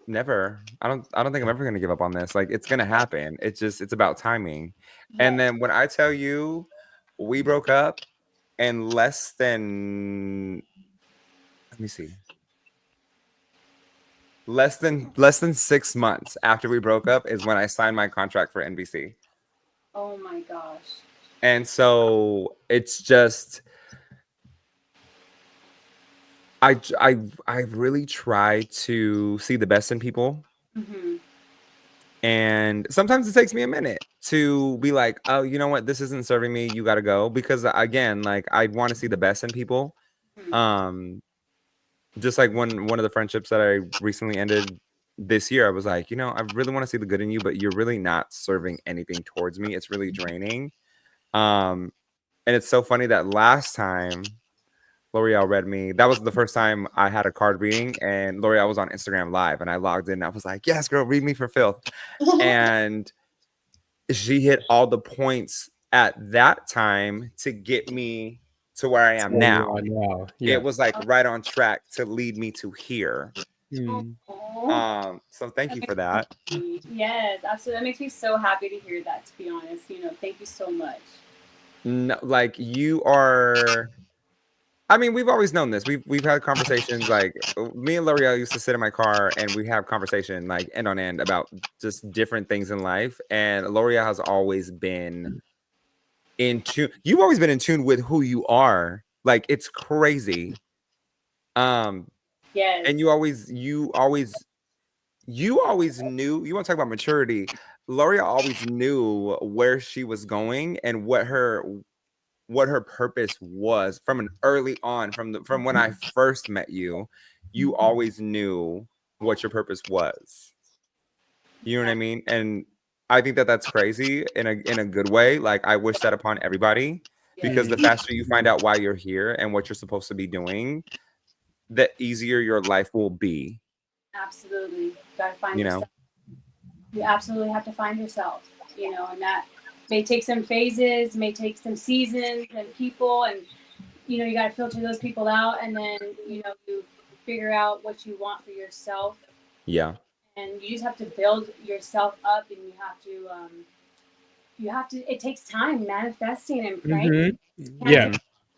never. I don't think I'm ever gonna give up on this. Like, it's gonna happen. It's about timing. Yes. And then when I tell you we broke up in less than, let me see, less than 6 months after we broke up is when I signed my contract for NBC. Oh my gosh. And so it's just I really try to see the best in people. And sometimes it takes me a minute to be like, oh, you know what? This isn't serving me. You got to go. Because again, like I want to see the best in people. Just like one of the friendships that I recently ended this year, I was like, you know, I really want to see the good in you, but you're really not serving anything towards me. It's really draining. And it's so funny that last time L'Oreal read me, that was the first time I had a card reading, and L'Oreal was on Instagram Live, and I logged in and I was like, yes, girl, read me for filth. And she hit all the points at that time to get me to where I am now. Yeah. It was like right on track to lead me to here. So thank you for that. Yes, absolutely. That makes me so happy to hear that, to be honest. You know, thank you so much. No, like you are, I mean, we've always known this. We've had conversations, like me and L'Oreal used to sit in my car and we have conversation like end on end about just different things in life. And L'Oreal has always been in tune. You've always been in tune with who you are. Like it's crazy. Yes. And you always knew, you want to talk about maturity. L'Oreal always knew where she was going and what her purpose was from an early on, from when I first met you. You always knew what your purpose was. You know what I mean? And I think that that's crazy in a good way. Like I wish that upon everybody, because the faster you find out why you're here and what you're supposed to be doing, the easier your life will be. Absolutely. You gotta find yourself. You absolutely have to find yourself, you know, and that may take some phases, may take some seasons and people, and you know, you got to filter those people out, and then you know, you figure out what you want for yourself. Yeah. And you just have to build yourself up, and you have to, it takes time manifesting and praying.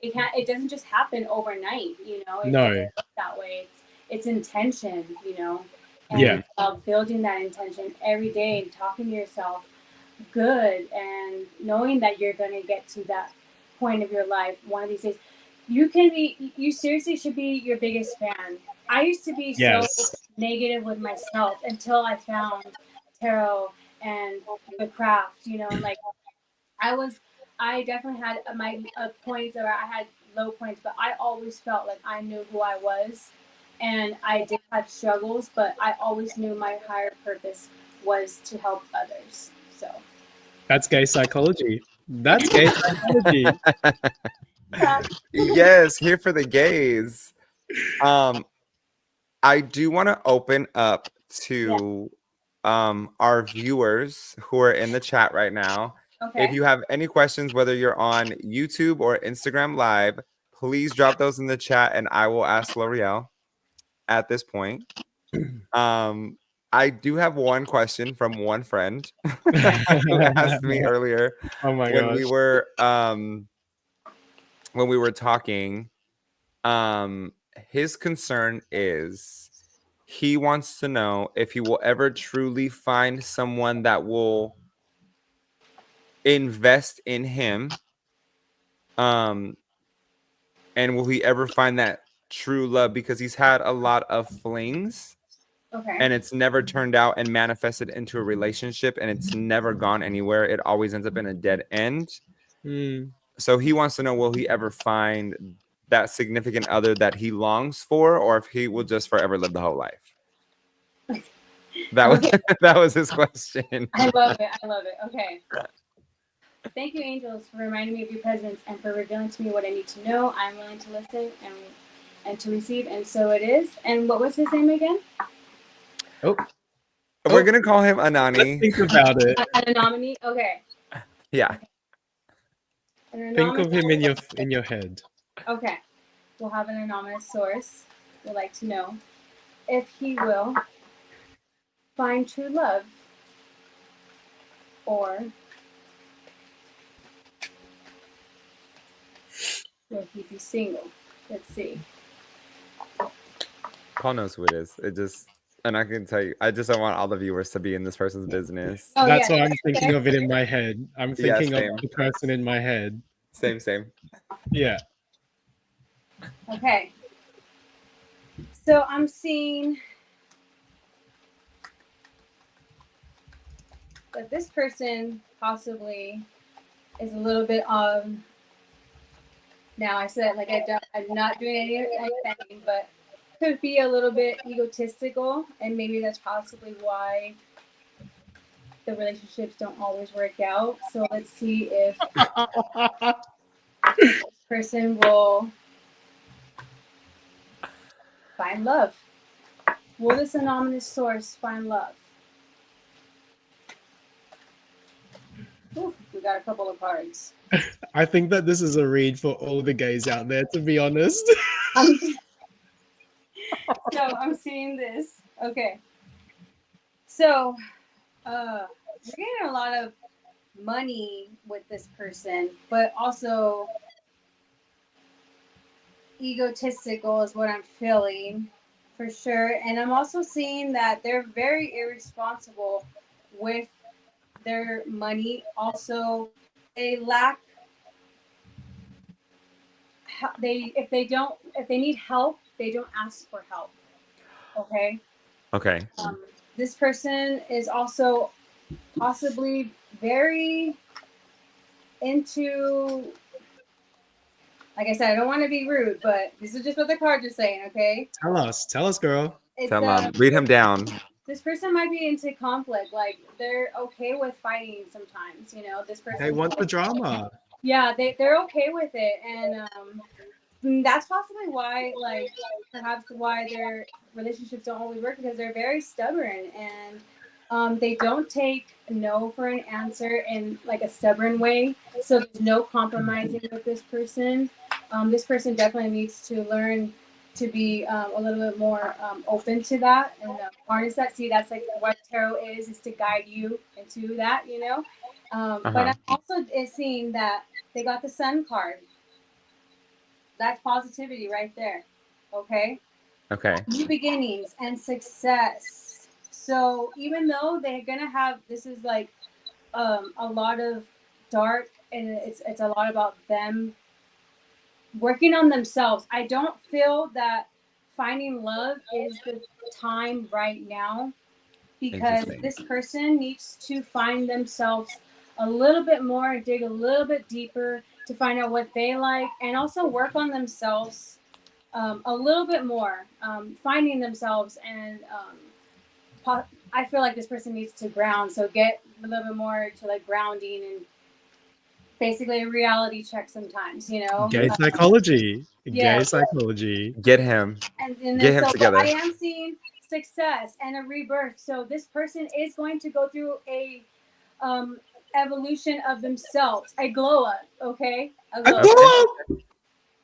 It doesn't just happen overnight, you know. It doesn't work that way. It's intention, you know. And building that intention every day and talking to yourself good and knowing that you're going to get to that point of your life one of these days. You seriously should be your biggest fan. I used to be so negative with myself until I found tarot and the craft, you know, and like I definitely had my points where I had low points, but I always felt like I knew who I was, and I did have struggles, but I always knew my higher purpose was to help others. So that's gay psychology. That's gay psychology. Yes, here for the gays. I do want to open up to our viewers who are in the chat right now. Okay. If you have any questions, whether you're on YouTube or Instagram Live, please drop those in the chat and I will ask L'Oreal at this point. I do have one question from one friend who asked me earlier when we were talking. His concern is he wants to know if he will ever truly find someone that will invest in him. And will he ever find that true love? Because he's had a lot of flings. Okay. And it's never turned out and manifested into a relationship, and it's never gone anywhere. It always ends up in a dead end. So he wants to know, will he ever find that significant other that he longs for, or if he will just forever live the whole life? That was his question. I love it. Okay. Thank you, angels, for reminding me of your presence and for revealing to me what I need to know. I'm willing to listen and to receive, and so it is. And what was his name again? We're gonna call him Anani. Let's think about it. An anomaly. Okay. Yeah. Think of him in your head. Okay. We'll have an anonymous source. We'd like to know if he will find true love or will he be single? Let's see. Paul knows who it is. And I can tell you, I just don't want all the viewers to be in this person's business. Oh, that's why I'm thinking of it in my head. I'm thinking of the person in my head. Same. Yeah. Okay. So I'm seeing that this person possibly is a little bit now I said like I'm not doing anything, but could be a little bit egotistical, and maybe that's possibly why the relationships don't always work out. So let's see if this person will find love. Will this anonymous source find love? Ooh, we got a couple of cards. I think that this is a read for all the gays out there, to be honest. So I'm seeing this. Okay. So we're getting a lot of money with this person, but also egotistical is what I'm feeling for sure. And I'm also seeing that they're very irresponsible with their money. Also, they lack if they need help, they don't ask for help. Okay. This person is also possibly very into, like I said, I don't want to be rude, but this is just what the cards are saying, okay? Tell us, girl. Read him down. This person might be into conflict. Like, they're okay with fighting sometimes, you know? This person... They want the drama. Yeah, they're okay with it. And that's possibly why, like, perhaps why their relationships don't always work, because they're very stubborn, and they don't take no for an answer in like a stubborn way. So there's no compromising with this person. This person definitely needs to learn to be a little bit more open to that and harness that. See, that's like what tarot is to guide you into that, you know. But I'm also seeing that they got the Sun card. That's positivity right there. Okay. New beginnings and success. So even though they're gonna have, this is like a lot of dark, and it's a lot about them working on themselves. I don't feel that finding love is the time right now, because this person needs to find themselves a little bit more, dig a little bit deeper to find out what they like, and also work on themselves a little bit more, finding themselves. And I feel like this person needs to ground, so get a little bit more to like grounding and basically a reality check sometimes, you know. Gay psychology. Yeah. Gay psychology. Get him. Get him together. I am seeing success and a rebirth. So this person is going to go through a evolution of themselves, a glow up. Okay, a glow up.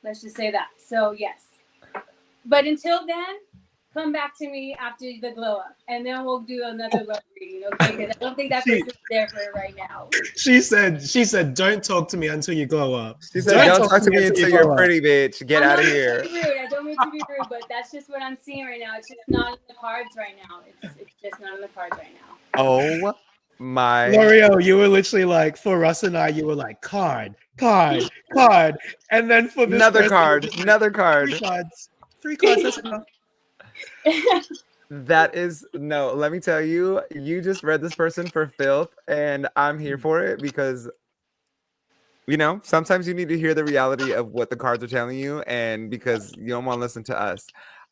Let's just say that. So yes, but until then, come back to me after the glow up, and then we'll do another love reading. Okay, because I don't think that person's there for it right now. She said, don't talk to me until you glow up. She said, don't talk to me until you're pretty, bitch. Get out of here. I don't mean to be rude, but that's just what I'm seeing right now. It's just not in the cards right now. It's just not in the cards right now. Oh my. L'Oreal, you were literally like, for Russ and I, you were like, card. And then for this another card. Three cards, that's enough. That is no, let me tell you, you just read this person for filth, and I'm here for it, because you know, sometimes you need to hear the reality of what the cards are telling you, and because you don't want to listen to us.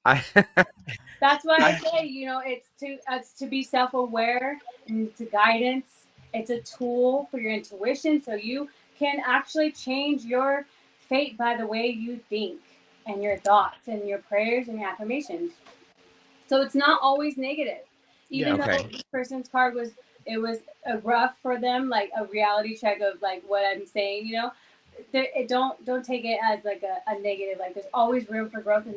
That's why I say, you know, it's to be self-aware, and it's a guidance. It's a tool for your intuition, so you can actually change your fate by the way you think and your thoughts and your prayers and your affirmations. So it's not always negative. Even though this person's card was a rough for them, like a reality check of like what I'm saying, you know, don't take it as like a negative. Like, there's always room for growth, and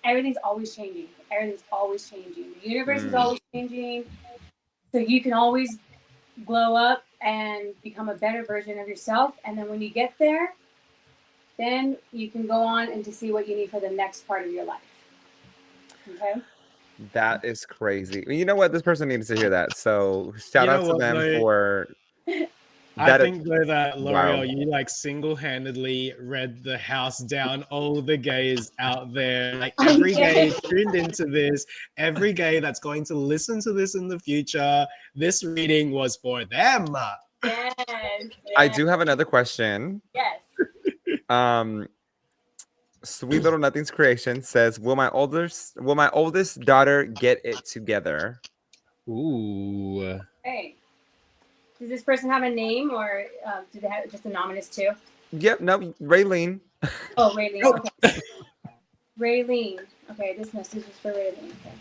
everything's always changing. Everything's always changing. The universe is always changing. So you can always glow up and become a better version of yourself. And then when you get there, then you can go on and to see what you need for the next part of your life. Okay. That is crazy. You know what? This person needs to hear that. So shout out to them for I think though that L'Oreal, you like single-handedly read the house down. All the gays out there, like every gay tuned into this, every gay that's going to listen to this in the future, this reading was for them. Yes. I do have another question. Yes. Sweet Little Nothing's Creation says, "Will my oldest daughter get it together?" Ooh. Hey. Does this person have a name, or do they have just anonymous too? Yep, no, Raylene. Oh, Raylene. Okay. Raylene. Okay, this message is for Raylene. Okay.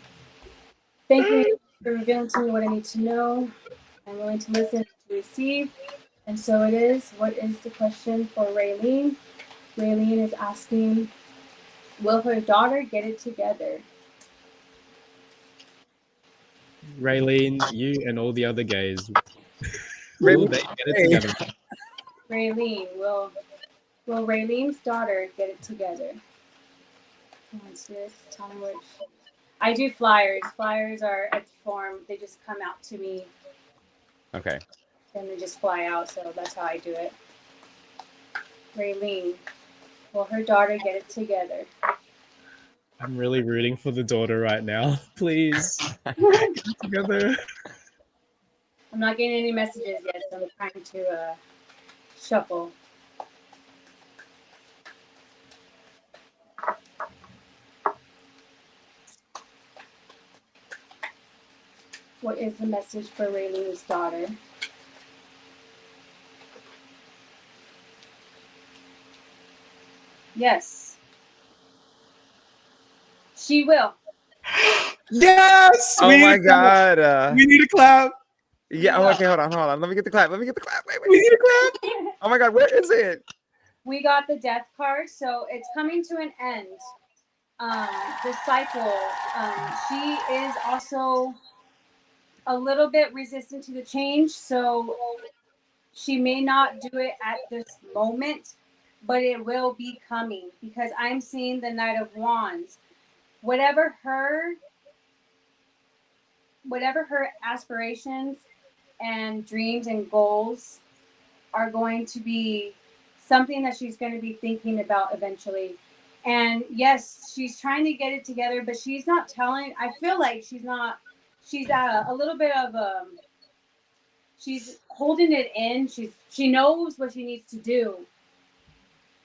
Thank you for revealing to me what I need to know. I'm willing to listen to receive. And so it is. What is the question for Raylene? Raylene is asking, will her daughter get it together? Raylene, you and all the other gays. Will they get it together? Raylene, will Raylene's daughter get it together? Come on, Spirit, tell me which. I do flyers. Flyers are a form. They just come out to me. Okay. And they just fly out. So that's how I do it. Raylene, will her daughter get it together? I'm really rooting for the daughter right now. Please get it together. I'm not getting any messages yet, so I'm trying to shuffle. What is the message for Raylene's daughter? Yes. She will. Yes! Oh my God. We need a clap. Yeah. Oh, okay. Hold on. Let me get the clap. Wait. We need a clap. Oh my God. Where is it? We got the death card, so it's coming to an end. The cycle. She is also a little bit resistant to the change, so she may not do it at this moment, but it will be coming, because I'm seeing the Knight of Wands. Whatever her aspirations and dreams and goals are going to be something that she's going to be thinking about eventually. And yes, she's trying to get it together, but she's not telling. I feel like she's at a little bit of she's holding it in. She knows what she needs to do,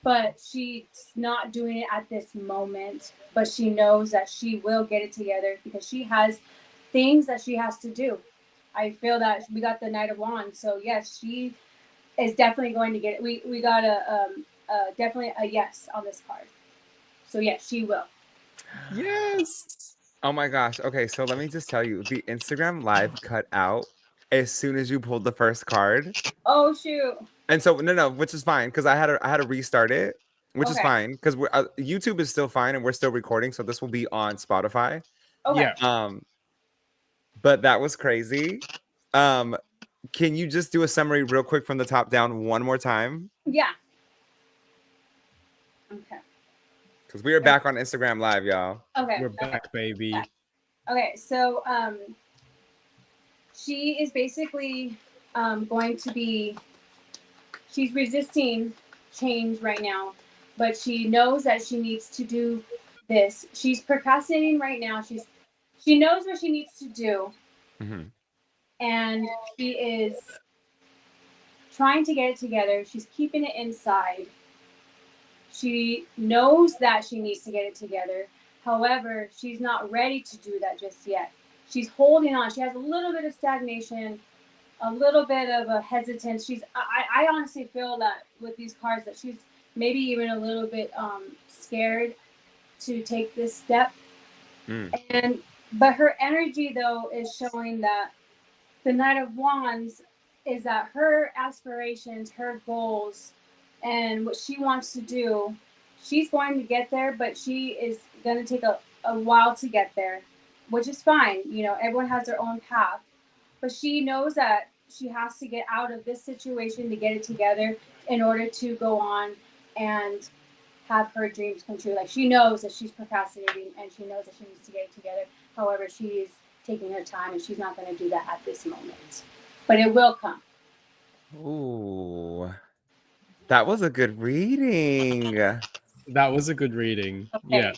but she's not doing it at this moment. But she knows that she will get it together, because she has things that she has to do. I feel that we got the Knight of Wands, so yes, she is definitely going to get it. We got definitely a yes on this card. So yes, she will. Yes. Oh my gosh. Okay, so let me just tell you, the Instagram live cut out as soon as you pulled the first card. Oh shoot. And so no, which is fine, because I had to restart it, which is fine, because YouTube is still fine and we're still recording, so this will be on Spotify. Okay. Yeah. But that was crazy. Can you just do a summary real quick from the top down one more time? Yeah. Okay. Because we are back on Instagram Live, y'all. Okay. We're back, baby. Okay, so she is basically going to be. She's resisting change right now, but she knows that she needs to do this. She's procrastinating right now. She knows what she needs to do, and she is trying to get it together. She's keeping it inside. She knows that she needs to get it together. However, she's not ready to do that just yet. She's holding on. She has a little bit of stagnation, a little bit of a hesitance. I honestly feel that with these cards that she's maybe even a little bit scared to take this step. But her energy though is showing that the Knight of Wands is that her aspirations, her goals, and what she wants to do, she's going to get there, but she is going to take a while to get there, which is fine. You know, everyone has their own path, but she knows that she has to get out of this situation to get it together in order to go on and have her dreams come true. Like, she knows that she's procrastinating and she knows that she needs to get it together. However, she's taking her time and she's not going to do that at this moment, but it will come. Ooh, that was a good reading. That was a good reading. Okay. Yeah.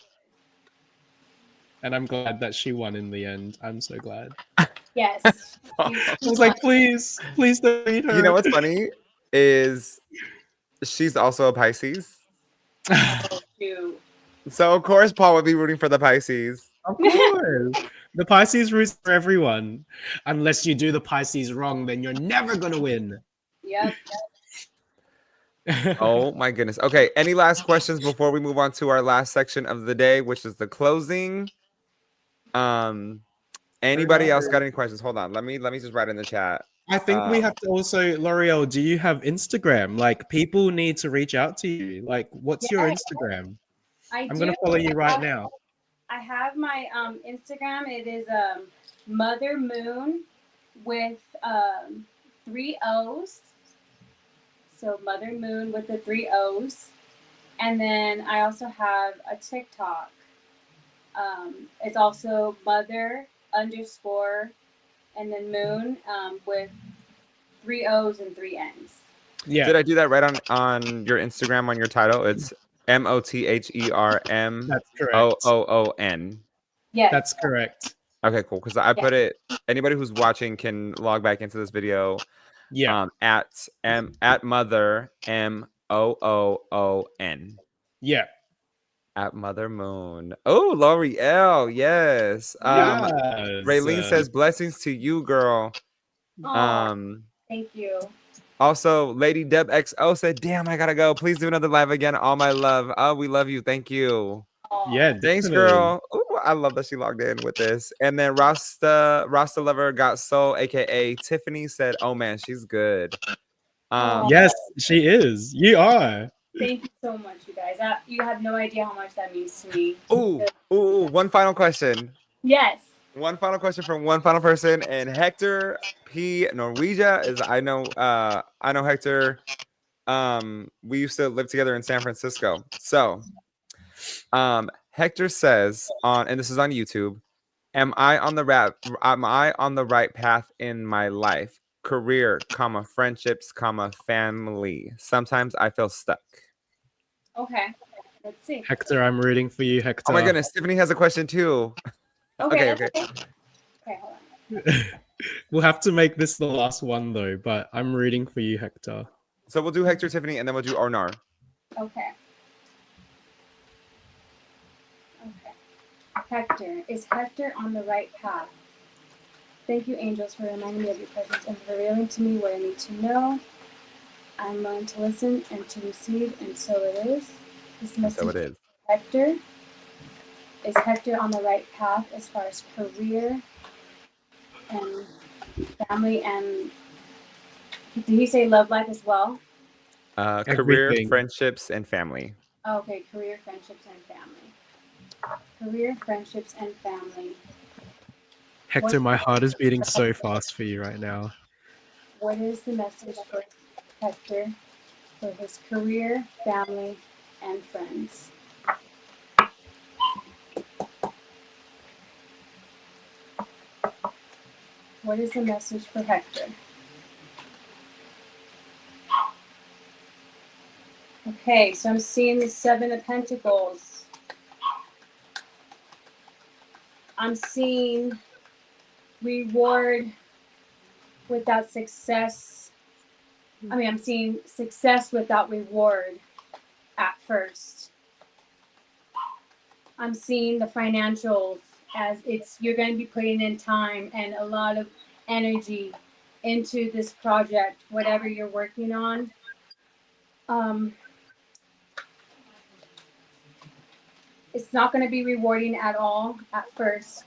And I'm glad that she won in the end. I'm so glad. Yes. I was like, please don't read her. You know what's funny is she's also a Pisces. Oh, shoot. So of course Paul would be rooting for the Pisces. Of course. The Pisces roots for everyone. Unless you do the Pisces wrong, then you're never gonna win. Yep. Oh my goodness. Okay, any last questions before we move on to our last section of the day, which is the closing? Anybody else got any questions? Hold on. Let me just write in the chat. I think we have to also, L'Oreal, do you have Instagram? Like, people need to reach out to you. Like, what's your Instagram? I'm gonna follow you right now. I have my Instagram. It is Mother Moon with 3 O's. So Mother Moon with the 3 O's. And then I also have a TikTok. It's also Mother _ and then Moon with 3 O's and 3 N's. Yeah. Did I do that right on your Instagram on your title? It's MOTHERM. That's correct. OOON. Yes. That's correct. Okay, cool. Because I put it. Anybody who's watching can log back into this video. Yeah. At Mother MOOON. Yeah. At Mother Moon. Oh, L'Oreal. Yes. Raylene says blessings to you, girl. Thank you. Also, Lady Deb XO said, damn, I gotta go. Please do another live again. All my love. Oh, we love you. Thank you. Yeah, thanks, girl. Ooh, I love that she logged in with this. And then Rasta Lover Got Soul, aka Tiffany, said, oh man, she's good. Yes, she is. You are. Thank you so much, you guys. You have no idea how much that means to me. Ooh, one final question. Yes. One final question from one final person, and Hector P. Norwegia is I know Hector. We used to live together in San Francisco. So Hector says and this is on YouTube, am I on the right path in my life? Career, friendships, family. Sometimes I feel stuck. Okay. Let's see. Hector, I'm rooting for you, Hector. Oh my goodness, Tiffany has a question too. Okay. Okay, hold on. We'll have to make this the last one though, but I'm rooting for you, Hector. So we'll do Hector, Tiffany, and then we'll do Arnar. Okay. Hector, is Hector on the right path? Thank you, angels, for reminding me of your presence and for revealing to me what I need to know. I'm willing to listen and to receive, and so it is. This message so it is. Hector. Is Hector on the right path as far as career and family, and did he say love life as well? Career, friendships, and family. Okay, career, friendships, and family. Career, friendships, and family. Hector, my heart is beating so fast for you right now. What is the message for Hector for his career, family, and friends? What is the message for Hector? Okay, so I'm seeing the 7 of Pentacles. I'm seeing reward without success. I'm seeing success without reward at first. I'm seeing the financials as you're going to be putting in time and a lot of energy into this project, whatever you're working on. It's not going to be rewarding at all at first.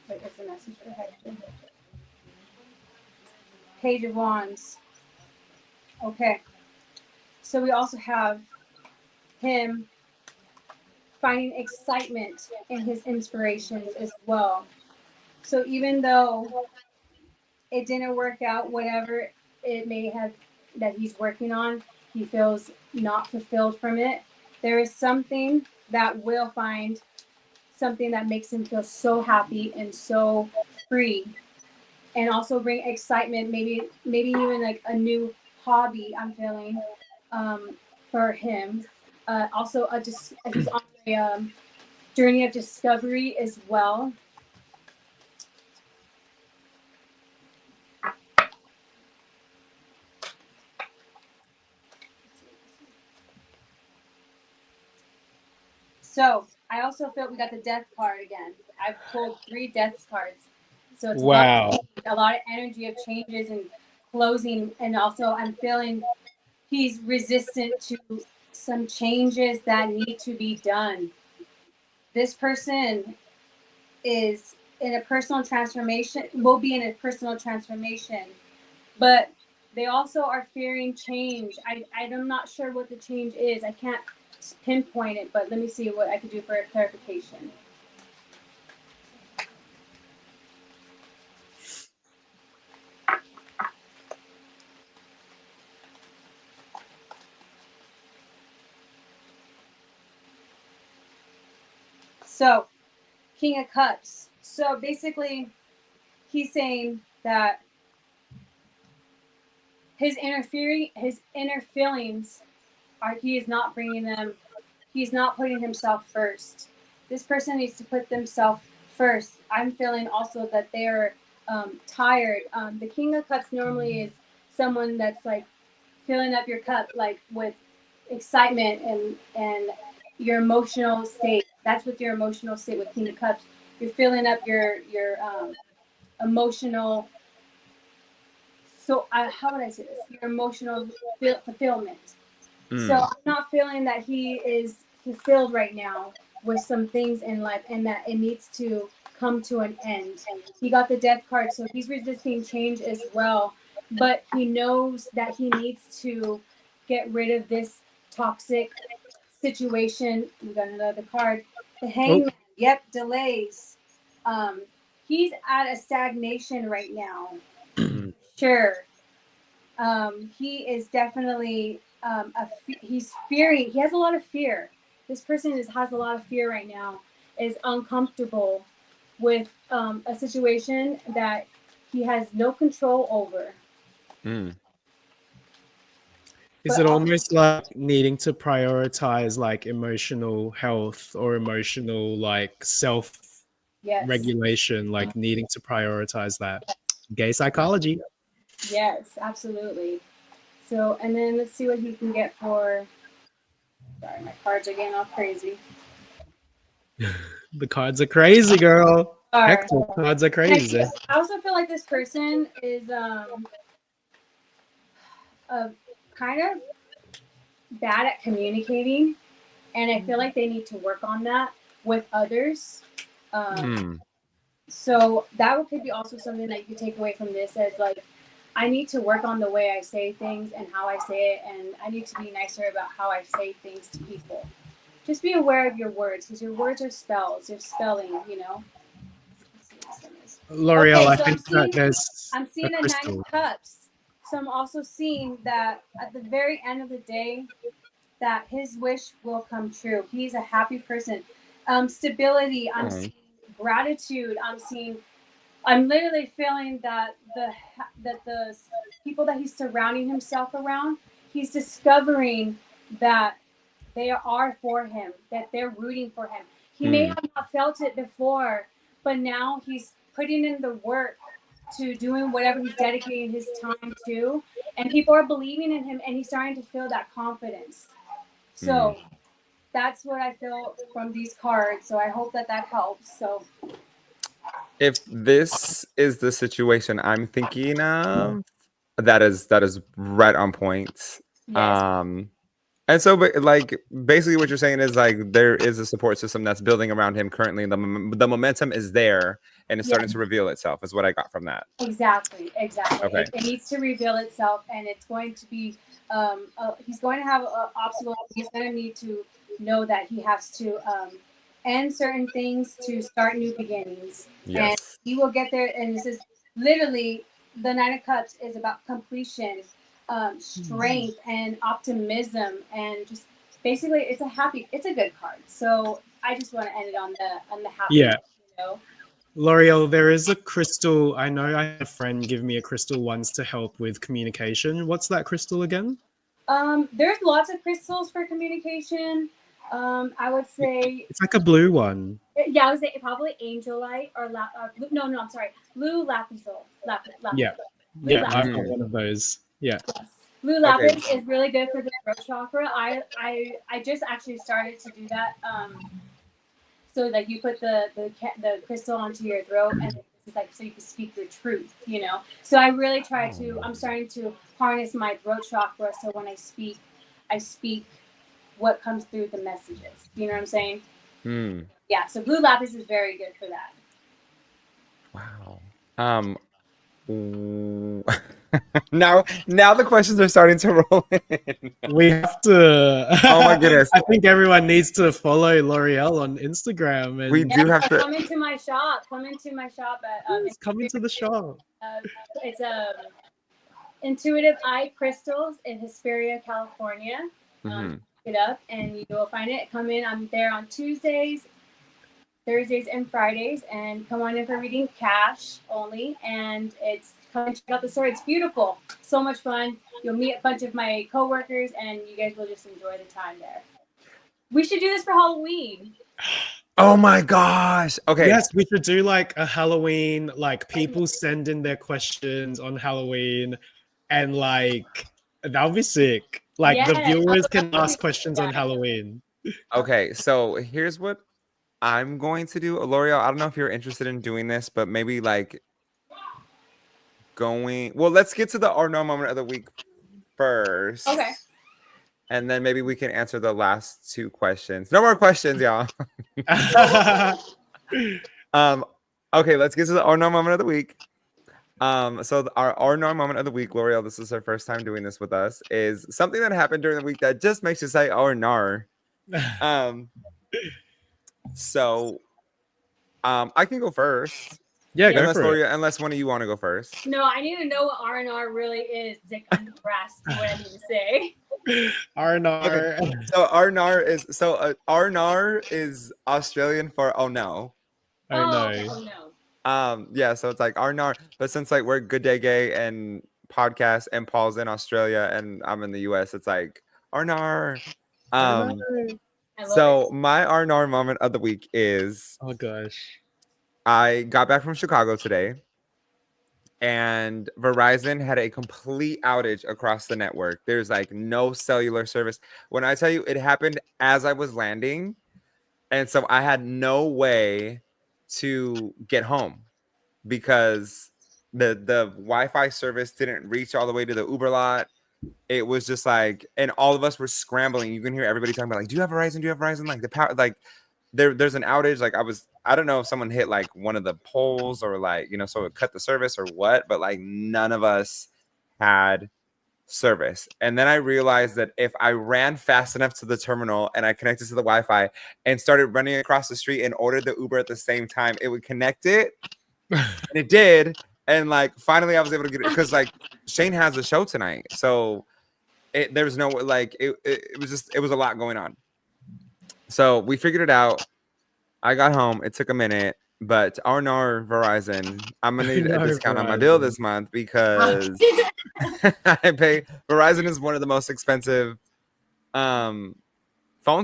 Wait, what's the message for Hector? Page of Wands. Okay. So we also have him finding excitement in his inspirations as well. So even though it didn't work out, whatever it may have that he's working on, he feels not fulfilled from it. There is something that will find something that makes him feel so happy and so free, and also bring excitement, maybe even like a new hobby I'm feeling for him. Also, he's on a journey of discovery as well. So I also feel we got the death card again. I've pulled 3 death cards. So it's wow. a lot of energy of changes and closing. And also I'm feeling he's resistant to some changes that need to be done. This person is in a personal transformation, will be in a personal transformation, but they also are fearing change. I'm not sure what the change is. I can't pinpoint it, but let me see what I could do for a clarification. So, King of Cups. So basically, he's saying that his inner feelings are, he is not bringing them, he's not putting himself first. This person needs to put themselves first. I'm feeling also that they're tired. The King of Cups normally is someone that's like filling up your cup like with excitement and your emotional state. That's what your emotional state with King of Cups. You're filling up your emotional. So how would I say this? Your emotional fulfillment. So I'm not feeling that he is fulfilled right now with some things in life, and that it needs to come to an end. He got the death card, so he's resisting change as well. But he knows that he needs to get rid of this toxic situation. We got another card. The Hangman. Oh. Yep, delays. He's at a stagnation right now. Sure. He is definitely he's fearing. He has a lot of fear. This person has a lot of fear right now. Is uncomfortable with a situation that he has no control over. Is it almost like needing to prioritize like emotional health or emotional like self-regulation, like needing to prioritize that? Gay psychology. Yes, absolutely. So, and then let's see what he can get for. Sorry, my cards are getting all crazy. The cards are crazy, girl. Hector, cards are crazy. I also feel like this person is kind of bad at communicating, and I feel like they need to work on that with others. So that could be also something that you could take away from this as like, I need to work on the way I say things and how I say it, and I need to be nicer about how I say things to people. Just be aware of your words, because your words are spells. You're spelling, you know. Let's see what this is. L'Oreal, okay, so I think that I'm seeing a 9 of Cups. So I'm also seeing that at the very end of the day, that his wish will come true. He's a happy person. Stability. I'm seeing gratitude. I'm literally feeling that the people that he's surrounding himself around, he's discovering that they are for him, that they're rooting for him. He may have not felt it before, but now he's putting in the work to doing whatever he's dedicating his time to, and people are believing in him, and he's starting to feel that confidence. So that's what I feel from these cards. So I hope that helps. So if this is the situation I'm thinking of, that is right on point. Yes. And so, but like basically what you're saying is like there is a support system that's building around him currently. The momentum is there, and it's starting to reveal itself. Is what I got from that. Exactly. Okay. It needs to reveal itself, and it's going to be. He's going to have obstacles. He's going to need to know that he has to end certain things to start new beginnings. Yes. And he will get there. And this is literally the 9 of Cups is about completion. Strength and optimism, and just basically it's a good card. So I just want to end it on the happy. Yeah. You know. L'Oreal, there is a crystal. I know I had a friend give me a crystal once to help with communication. What's that crystal again? There's lots of crystals for communication. I would say it's like a blue one. Yeah, I would say probably angelite or no, I'm sorry, blue lapizol. Yeah, blue yeah, I've got one of those. Yeah. Yes. Blue lapis is really good for the throat chakra. I just actually started to do that. So like you put the crystal onto your throat, and it's like so you can speak your truth, you know. So I really try to. I'm starting to harness my throat chakra, so when I speak what comes through the messages. You know what I'm saying? Yeah. So blue lapis is very good for that. Wow. Now the questions are starting to roll in. We have to. Oh my goodness! I think everyone needs to follow L'Oreal on Instagram. And we do have to come into my shop. Come into my shop at. Come into the shop. It's Intuitive Eye Crystals in Hesperia, California. Look it up and you will find it. Come in. I'm there on Tuesdays, Thursdays, and Fridays, and come on in for reading cash only. And it's come and check out the store. It's beautiful, so much fun. You'll meet a bunch of my coworkers, and you guys will just enjoy the time there. We should do this for Halloween. Oh my gosh! Okay. Yes, we should do like a Halloween. Like people send in their questions on Halloween, and like that would be sick. Like the viewers can ask questions on Halloween. Okay, so here's what I'm going to do. L'Oreal, I don't know if you're interested in doing this, but maybe like let's get to our no moment of the week first. Okay. And then maybe we can answer the last two questions. No more questions, y'all. Okay, let's get to the no moment of the week. So our no moment of the week, L'Oreal, this is her first time doing this with us, is something that happened during the week that just makes you say "oh nar." So I can go first. Yeah, go for it. Unless one of you want to go first. No, I need to know what R&R really is. Like, I'm grasp what I need to say. R&R. Okay. So R&R is Australian for oh no. Oh no. Yeah, so it's like R&R, but since like we're Good Day Gay and podcast and Paul's in Australia and I'm in the US, it's like R&R. So my R&R moment of the week is, oh gosh, I got back from Chicago today, and Verizon had a complete outage across the network. There's like no cellular service. When I tell you, it happened as I was landing, and so I had no way to get home because the Wi-Fi service didn't reach all the way to the Uber lot. It was just like, and all of us were scrambling. You can hear everybody talking about like, do you have Verizon? Do you have Verizon? Like the power, like there's an outage. Like I don't know if someone hit like one of the poles or like, you know, so it cut the service or what, but like none of us had service. And then I realized that if I ran fast enough to the terminal and I connected to the Wi-Fi and started running across the street and ordered the Uber at the same time, it would connect it. And it did. And like finally I was able to get it because like Shane has a show tonight. So there was no like it was a lot going on. So we figured it out. I got home. It took a minute, but R&R Verizon, I'm gonna need a discount on my bill this month because I pay. Verizon is one of the most expensive phone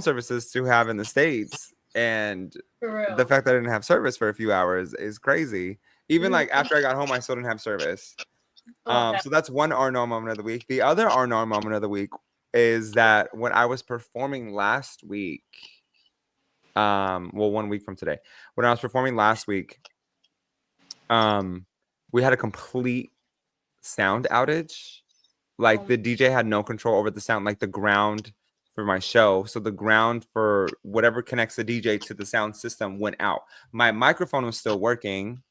services to have in the States, and the fact that I didn't have service for a few hours is crazy. Even like after I got home, I still didn't have service. So that's one R&R moment of the week. The other R&R moment of the week is that when I was performing last week, 1 week from today, when I was performing last week, we had a complete sound outage. Like the DJ had no control over the sound, like the ground for my show. So the ground for whatever connects the DJ to the sound system went out. My microphone was still working.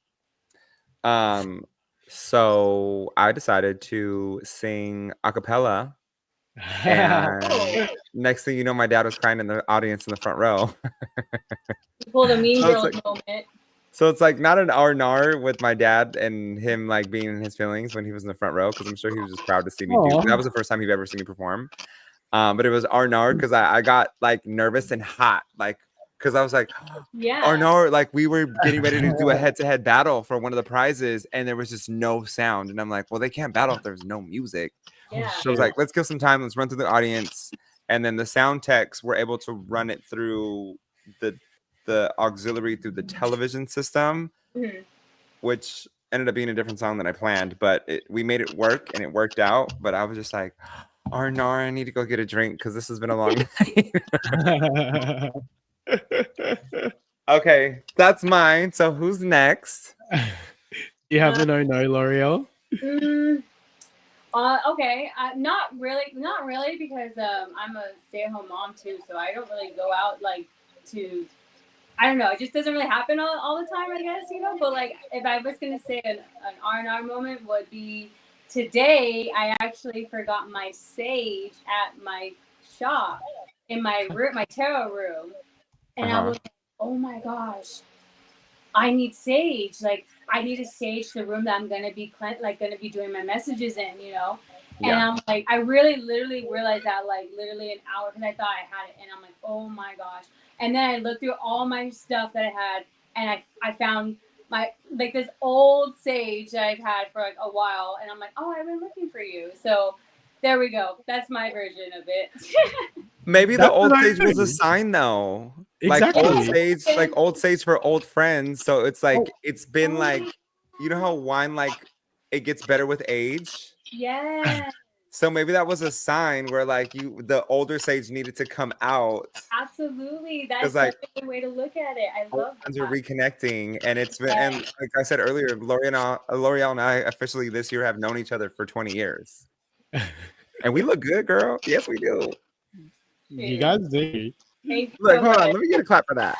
So I decided to sing a cappella. And next thing you know, my dad was crying in the audience in the front row. You pulled a Mean Girls moment. So it's like not an R&R with my dad and him like being in his feelings when he was in the front row, because I'm sure he was just proud to see me do. That was the first time he'd ever seen me perform. But it was R&R because I got like nervous and hot. Like because I was like, yeah, or no, like we were getting ready to do a head-to-head battle for one of the prizes, and there was just no sound, and I'm like, well, they can't battle if there's no music. yeah. So I was like, let's give some time, let's run through the audience, and then the sound techs were able to run it through the auxiliary through the television system, which ended up being a different song than I planned, but we made it work and it worked out. But I was just like, Nara, I need to go get a drink because this has been a long night. Okay, that's mine. So who's next? You have an no, L'Oreal? Okay, not really, because I'm a stay-at-home mom too, so I don't really go out like to. I don't know. It just doesn't really happen all the time, I guess, But like, if I was gonna say an R&R moment, would be today. I actually forgot my sage at my shop in my room, my tarot room, and I was like, oh my gosh, I need sage. Like, I need to sage the room that I'm gonna be doing my messages in, And I'm like, I literally realized that like literally an hour, because I thought I had it, and I'm like, oh my gosh. And then I looked through all my stuff that I had, and I found my like this old sage that I've had for like a while, and I'm like, oh, I've been looking for you. So there we go. That's my version of it. Maybe the old sage was a sign though. Exactly. Like old sage for old friends. So it's like it's been like, you know how wine like it gets better with age? Yeah. So maybe that was a sign where like the older sage needed to come out. Absolutely. That's like a good way to look at it. I love that. You're reconnecting. And it's been, and like I said earlier, L'Oreal and I officially this year have known each other for 20 years. And we look good, girl. Yes, we do. You guys do. Look, hold on. Let me get a clap for that.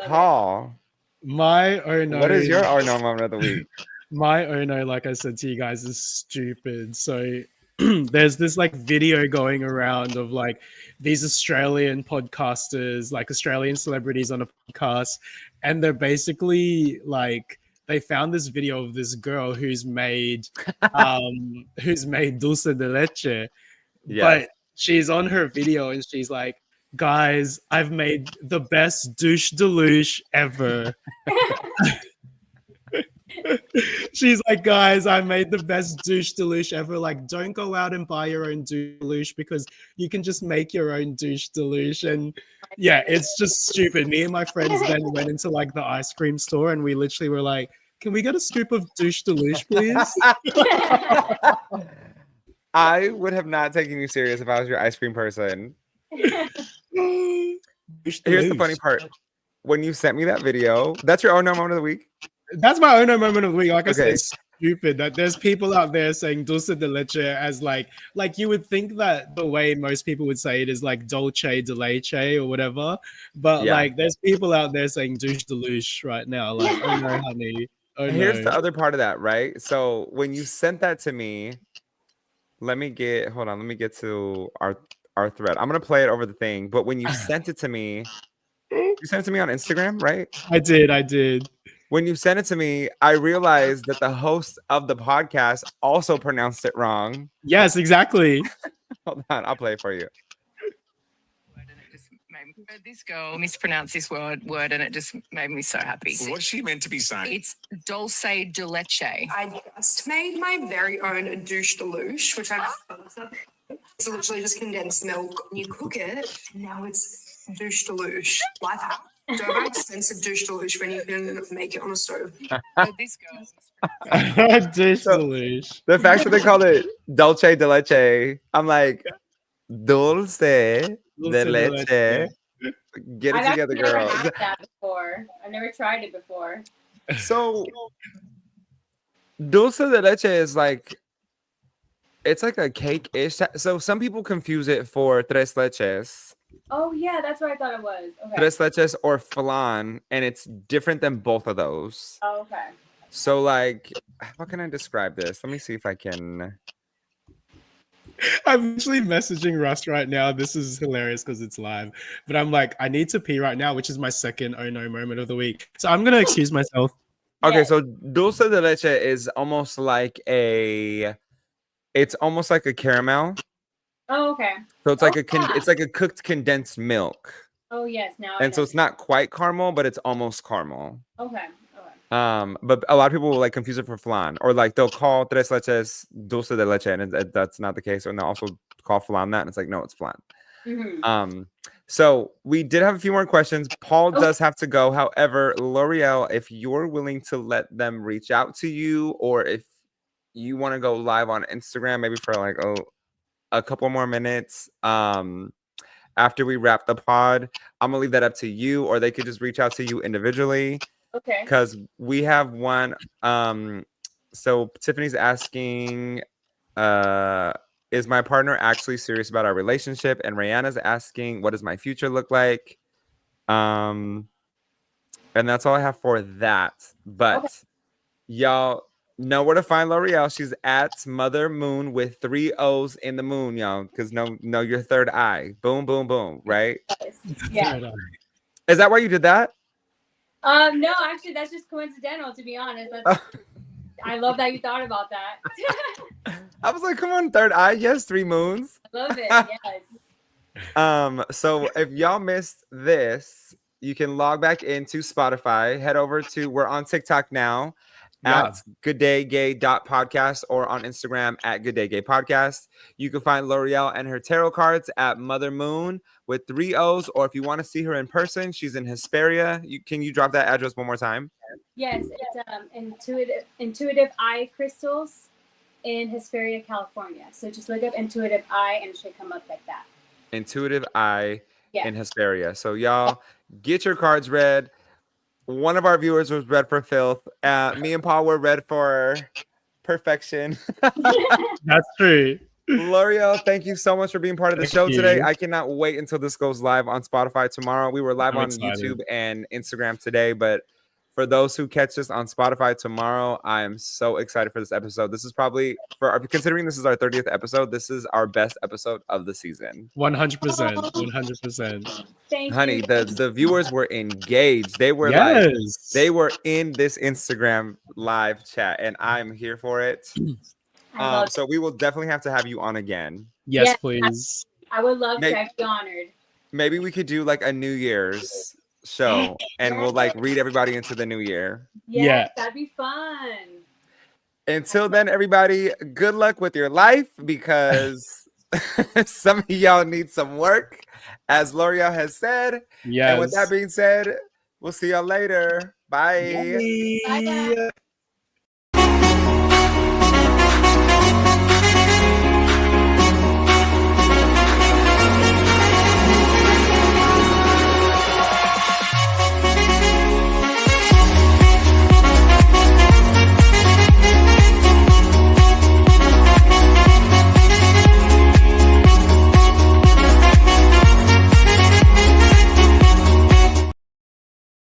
Paul. My oh no. What is your oh no moment of the week? My oh no, like I said to you guys, is stupid. So there's this like video going around of like these Australian podcasters, like Australian celebrities on a podcast, and they're basically like they found this video of this girl who's made dulce de leche, but she's on her video and she's like, guys, I've made the best douche de louche ever. She's like, guys, I made the best douche de louche ever. Like, don't go out and buy your own douche de louche because you can just make your own douche de louche. And yeah, it's just stupid. Me and my friends then went into like the ice cream store and we literally were like, can we get a scoop of douche de louche, please? I would have not taken you serious if I was your ice cream person. Here's the funny part. When you sent me that video, that's your oh no moment of the week? That's my oh no moment of the week. Like I said, it's stupid that there's people out there saying dulce de leche as like you would think that the way most people would say it is like dolce de leche or whatever. But like there's people out there saying douche de louche right now. Like, oh no, honey. Oh no. Here's the other part of that, right? So when you sent that to me, let me get to our thread. I'm gonna play it over the thing, but when you sent it to me, you sent it to me on Instagram, right? I did. When you sent it to me, I realized that the host of the podcast also pronounced it wrong. Yes, exactly. Hold on, I'll play it for you. This girl mispronounced this word and it just made me so happy. What's she meant to be saying? It's dulce de leche. I just made my very own douche de louche, which it's literally just condensed milk. You cook it, and now it's douche de louche. Life hack. Don't buy expensive douche de louche when you can make it on a stove. This girl. Douche de louche. The fact that they called it dulce de leche, I'm like, dulce de leche. Get it together, girl. I've never had that before. I've never tried it before. So, dulce de leche is like, it's like a cake-ish. So some people confuse it for tres leches. Oh yeah, that's what I thought it was. Okay. Tres leches or flan, and it's different than both of those. Oh, okay. So like, how can I describe this? Let me see if I can. I'm actually messaging Russ right now. This is hilarious because it's live. But I'm like, I need to pee right now, which is my second oh no moment of the week. So I'm going to excuse myself. Okay, so dulce de leche is almost like it's it's almost like a caramel. Oh, okay. So it's like it's like a cooked condensed milk. Oh yes, now and so it's not quite caramel, but it's almost caramel. Okay. But a lot of people will like confuse it for flan, or like they'll call tres leches dulce de leche, and that's not the case. And they'll also call flan that, and it's like, no, it's flan. Mm-hmm. So we did have a few more questions. Paul does have to go. However, L'Oreal, if you're willing to let them reach out to you, or if you want to go live on Instagram, maybe for like a couple more minutes, after we wrap the pod, I'm gonna leave that up to you, or they could just reach out to you individually. Okay. Because we have one. So Tiffany's asking, is my partner actually serious about our relationship? And Rihanna's asking, what does my future look like? And that's all I have for that. But y'all know where to find L'Oreal. She's at Mother Moon with 3 O's in the moon, y'all. Because know your third eye. Boom, boom, boom. Right? Yeah. Is that why you did that? No, actually, that's just coincidental. To be honest, I love that you thought about that. I was like, come on, third eye. Yes, 3 moons. I love it. Yes. So if y'all missed this, you can log back into Spotify. Head over to, we're on TikTok now at gooddaygay.podcast, or on Instagram at gooddaygaypodcast. You can find L'Oreal and her tarot cards at Mother Moon with 3 O's, or if you want to see her in person, she's in Hesperia. Can you drop that address one more time? Yes, it's intuitive eye crystals in Hesperia, California. So just look up intuitive eye and it should come up like that. Intuitive eye in Hesperia. So y'all get your cards read. One of our viewers was read for filth. Me and Paul were read for perfection. That's true. L'Oreal, thank you so much for being part of the show today. I cannot wait until this goes live on Spotify tomorrow. We were live on YouTube and Instagram today, but for those who catch this on Spotify tomorrow, I am so excited for this episode. This is probably, considering this is our 30th episode, this is our best episode of the season. 100%. 100%. Thank Honey, you. the viewers were engaged. They were they were in this Instagram live chat, and I'm here for it. So we will definitely have to have you on again. Yes, please. I would love to. I'd be honored. Maybe we could do like a New Year's show, and we'll like read everybody into the new year. Yes, that'd be fun. Until then, everybody, good luck with your life, because some of y'all need some work, as L'Oreal has said. Yes. And with that being said, we'll see y'all later. Bye. Bye, guys.